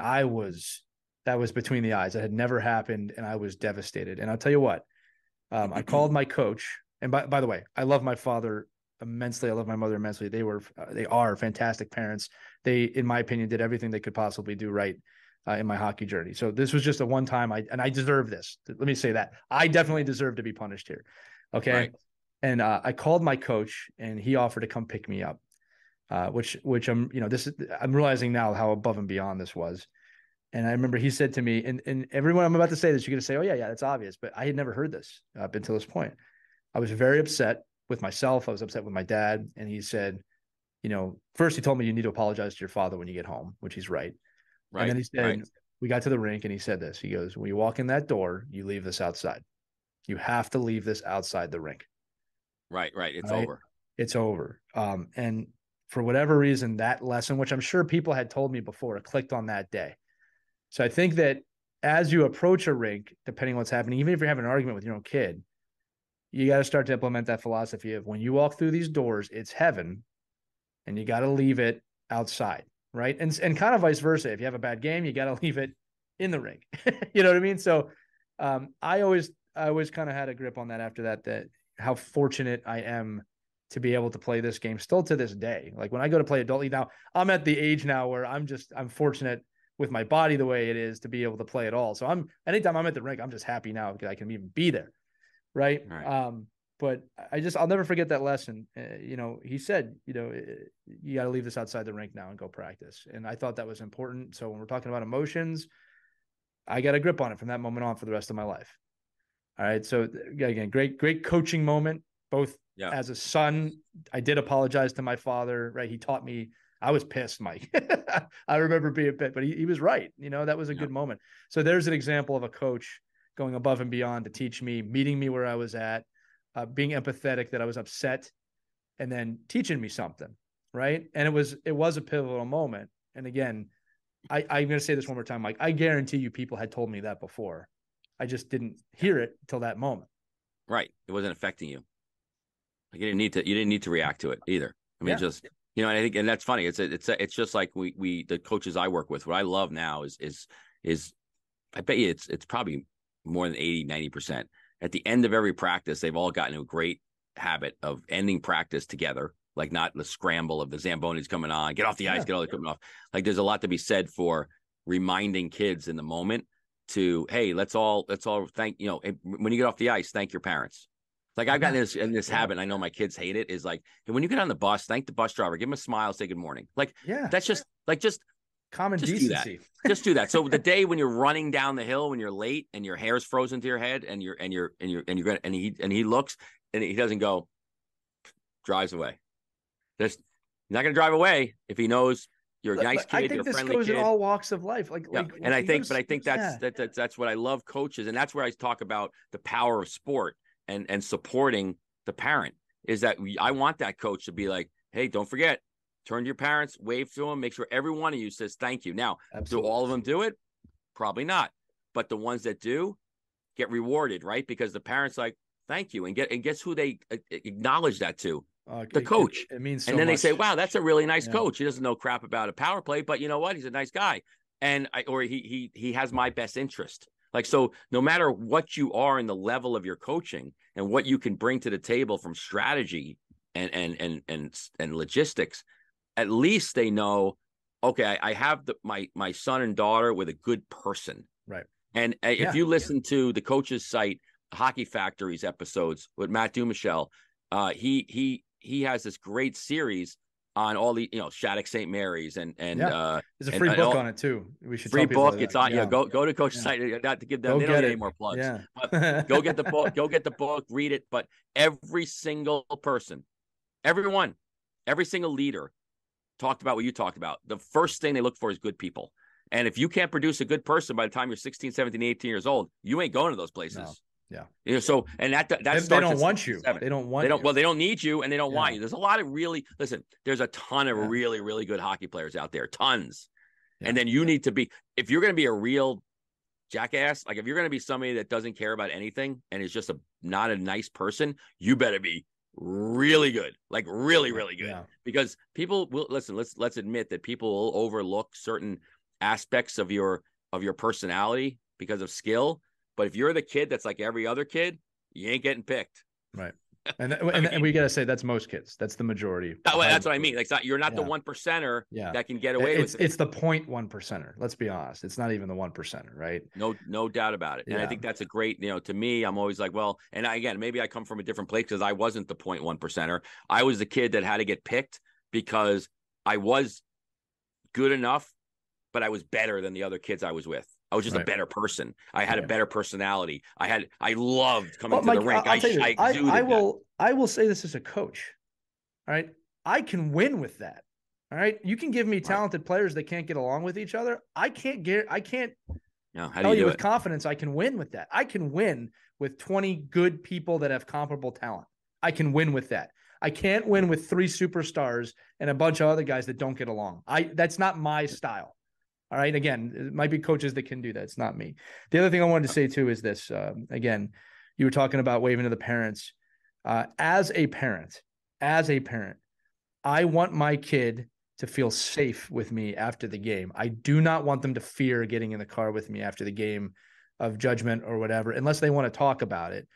that was between the eyes. That had never happened, and I was devastated. And I'll tell you what, I called my coach, and by the way, I love my father immensely. I love my mother immensely. They are fantastic parents. They, in my opinion, did everything they could possibly do right in my hockey journey. So this was just a one time. I deserve this. Let me say that I definitely deserve to be punished here. Okay, Right. and I called my coach, and he offered to come pick me up. Which I'm realizing now how above and beyond this was. And I remember he said to me, and everyone I'm about to say this, you're going to say, oh, yeah, that's obvious. But I had never heard this up until this point. I was very upset with myself. I was upset with my dad. And he said, first he told me you need to apologize to your father when you get home, which he's right. And then Right. he Right. said, we got to the rink and he said this. He goes, when you walk in that door, you leave this outside. You have to leave this outside the rink. Right. Right. It's Right. over. It's over. And for whatever reason, that lesson, which I'm sure people had told me before, it clicked on that day. So I think that as you approach a rink, depending on what's happening, even if you're having an argument with your own kid, you got to start to implement that philosophy of when you walk through these doors, it's heaven, and you got to leave it outside, right? And kind of vice versa. If you have a bad game, you got to leave it in the rink. You know what I mean? So I always kind of had a grip on that after that how fortunate I am to be able to play this game still to this day. Like when I go to play adult league now, I'm at the age now where I'm fortunate with my body the way it is to be able to play it all. So anytime I'm at the rink, I'm just happy now because I can even be there. Right. Right. But I'll never forget that lesson. He said, you got to leave this outside the rink now and go practice. And I thought that was important. So when we're talking about emotions, I got a grip on it from that moment on for the rest of my life. All right. So again, great coaching moment, both Yeah. as a son. I did apologize to my father, right? He taught me. I was pissed, Mike. I remember being pissed, but he was right. That was a Yeah. good moment. So there's an example of a coach going above and beyond to teach me, meeting me where I was at, being empathetic that I was upset, and then teaching me something, right? And it was a pivotal moment. And again, I'm going to say this one more time, Mike. I guarantee you people had told me that before. I just didn't Yeah. hear it till that moment. Right. It wasn't affecting you. Like you didn't need to react to it either. I mean, Yeah. just, and I think, and that's funny. It's just like the coaches I work with, what I love now is I bet you it's probably more than 80-90%. At the end of every practice, they've all gotten a great habit of ending practice together, like not the scramble of the Zambonis coming on, get off the ice, Yeah. get all the equipment off. Like there's a lot to be said for reminding kids in the moment to, hey, let's all thank, when you get off the ice, thank your parents. Like I've gotten this Yeah. habit, and I know my kids hate it, is like, hey, when you get on the bus, thank the bus driver, give him a smile, say good morning. Like Yeah. that's Common just do that. decency. Just do that. So the day when you're running down the hill, when you're late and your hair's frozen to your head, and he looks and he doesn't go, drives away. He's not going to drive away if he knows you're a nice I kid, you're think a this friendly goes in kid. all walks of life. Yeah, and I think yeah. that's what I love coaches, and that's where I talk about the power of sport and supporting the parent. Is that I want that coach to be like, hey, don't forget, turn to your parents, wave to them, make sure every one of you says thank you. Now, do Absolutely. all of them do it? Probably not, but the ones that do get rewarded, right? Because the parents like thank you, and guess who they acknowledge that to? The coach. It means And so then they say, much. wow, that's a really nice Yeah. coach. He doesn't know crap about a power play, but you know what? He's a nice guy. Or he has my best interest. Like, so no matter what you are in the level of your coaching and what you can bring to the table from strategy and logistics, at least they know okay, I have my son and daughter with a good person. Right. And if you listen to the coach's site, Hockey Factory's episodes with Matt Dumichel, he has this great series on all the, Shattuck St. Mary's and there's a free book on it too. We should free tell people book. It's on. Yeah, go to coach's site. Not to give them. Go they don't get need it. any more plugs. Yeah. But go get the book. Go get the book. Read it. But every single person, every single leader talked about what you talked about. The first thing they look for is good people. And if you can't produce a good person by the time you're 16, 17, 18 years old, you ain't going to those places. No. Yeah. So, and that starts. They don't want you. They don't want you. Well, they don't need you and they don't want you. There's a lot of there's a ton of really, really good hockey players out there. Tons. Yeah. And then you need to be, if you're going to be a real jackass, like if you're going to be somebody that doesn't care about anything and is just not a nice person, you better be really good, like really, really good. Yeah. Because people will listen. Let's admit that people will overlook certain aspects of your personality because of skill. But if you're the kid that's like every other kid, you ain't getting picked. Right. And we got to say that's most kids. That's the majority. That's what I mean. Like you're not the 1%er that can get away with it. It's the 0.1%er. Let's be honest. It's not even the 1%er, right? No doubt about it. And I think that's a great, to me, I'm always like, well, and again, maybe I come from a different place because I wasn't the 0.1%er. I was the kid that had to get picked because I was good enough, but I was better than the other kids I was with. I was just a better person. I had a better personality. I loved coming to the rink. I will say this as a coach. All right. I can win with that. All right. You can give me talented players that can't get along with each other. I can't tell you with confidence I can win with that. I can win with 20 good people that have comparable talent. I can win with that. I can't win with 3 superstars and a bunch of other guys that don't get along. That's not my style. All right. Again, it might be coaches that can do that. It's not me. The other thing I wanted to say too is this. Again, you were talking about waving to the parents. As a parent, I want my kid to feel safe with me after the game. I do not want them to fear getting in the car with me after the game of judgment or whatever, unless they want to talk about it.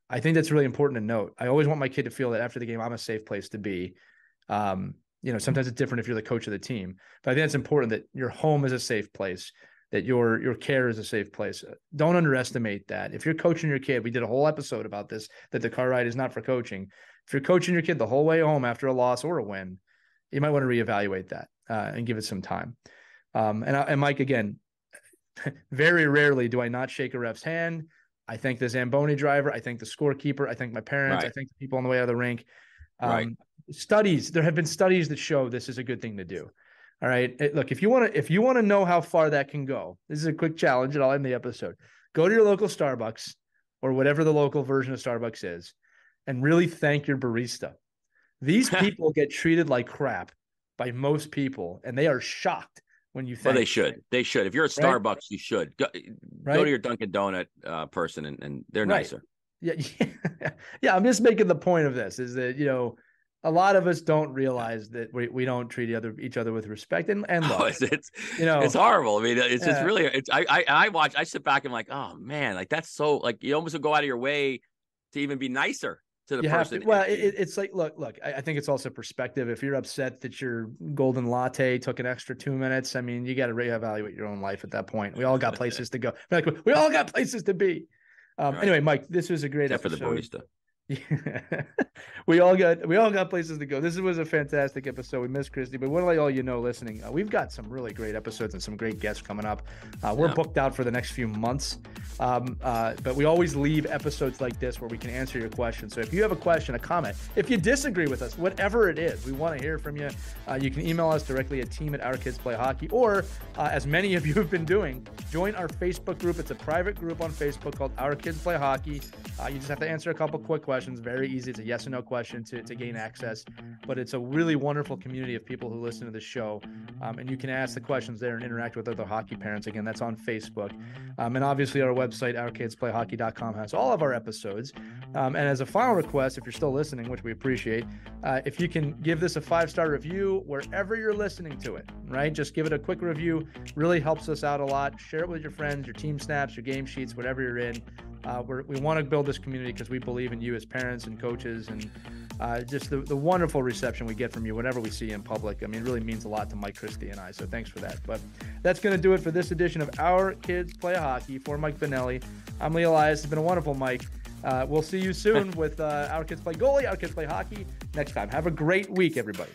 I think that's really important to note. I always want my kid to feel that after the game, I'm a safe place to be. Sometimes it's different if you're the coach of the team, but I think it's important that your home is a safe place, that your care is a safe place. Don't underestimate that. If you're coaching your kid, we did a whole episode about this, that the car ride is not for coaching. If you're coaching your kid the whole way home after a loss or a win, you might want to reevaluate that and give it some time. And Mike, again, very rarely do I not shake a ref's hand. I thank the Zamboni driver. I thank the scorekeeper. I thank my parents. I thank the people on the way out of the rink. There have been studies that show this is a good thing to do. All right. Look, if you want to know how far that can go, this is a quick challenge and I'll end the episode. Go to your local Starbucks or whatever the local version of Starbucks is and really thank your barista. These people get treated like crap by most people and they are shocked when you thank them. Well, they should. If you're at Starbucks, you should go to your Dunkin' Donut person and they're nicer. Yeah. Yeah. I'm just making the point of this is that, a lot of us don't realize that we don't treat each other with respect and love. It's horrible. I mean, it's just really. I sit back and I'm like, oh man, like that's so like you almost would go out of your way to even be nicer to the person. It's like look. I think it's also perspective. If you're upset that your golden latte took an extra 2 minutes, I mean, you got to reevaluate your own life at that point. We all got places to go. We all got places to be. Anyway, Mike, this was a great episode. For the barista. Yeah. we all got places to go. This was a fantastic episode. We missed Christy, but want to let all you know listening, we've got some really great episodes and some great guests coming up. We're booked out for the next few months, but we always leave episodes like this where we can answer your questions. So if you have a question, a comment, if you disagree with us, whatever it is, we want to hear from you. You can email us directly at team@ourkidsplayhockey, or as many of you have been doing, join our Facebook group. It's a private group on Facebook called Our Kids Play Hockey. You just have to answer a couple quick questions. Very easy. It's a yes or no question to gain access, but it's a really wonderful community of people who listen to the show. And you can ask the questions there and interact with other hockey parents. Again, that's on Facebook. And obviously our website, ourkidsplayhockey.com, has all of our episodes. And as a final request, if you're still listening, which we appreciate, if you can give this a 5-star review wherever you're listening to it, right? Just give it a quick review. Really helps us out a lot. Share it with your friends, your team snaps, your game sheets, whatever you're in. We want to build this community because we believe in you as parents and coaches, and just the wonderful reception we get from you whenever we see you in public. I mean, it really means a lot to Mike Christie and I, so thanks for that. But that's going to do it for this edition of Our Kids Play Hockey. For Mike Benelli, I'm Lee Elias. It's been a wonderful, Mike. We'll see you soon with Our Kids Play Goalie, Our Kids Play Hockey next time. Have a great week, everybody.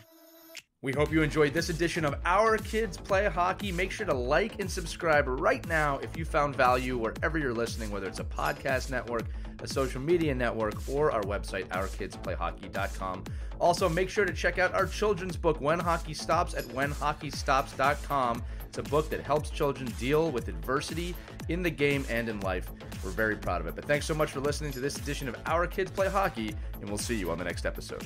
We hope you enjoyed this edition of Our Kids Play Hockey. Make sure to like and subscribe right now if you found value wherever you're listening, whether it's a podcast network, a social media network, or our website, ourkidsplayhockey.com. Also, make sure to check out our children's book, When Hockey Stops, at whenhockeystops.com. It's a book that helps children deal with adversity in the game and in life. We're very proud of it. But thanks so much for listening to this edition of Our Kids Play Hockey, and we'll see you on the next episode.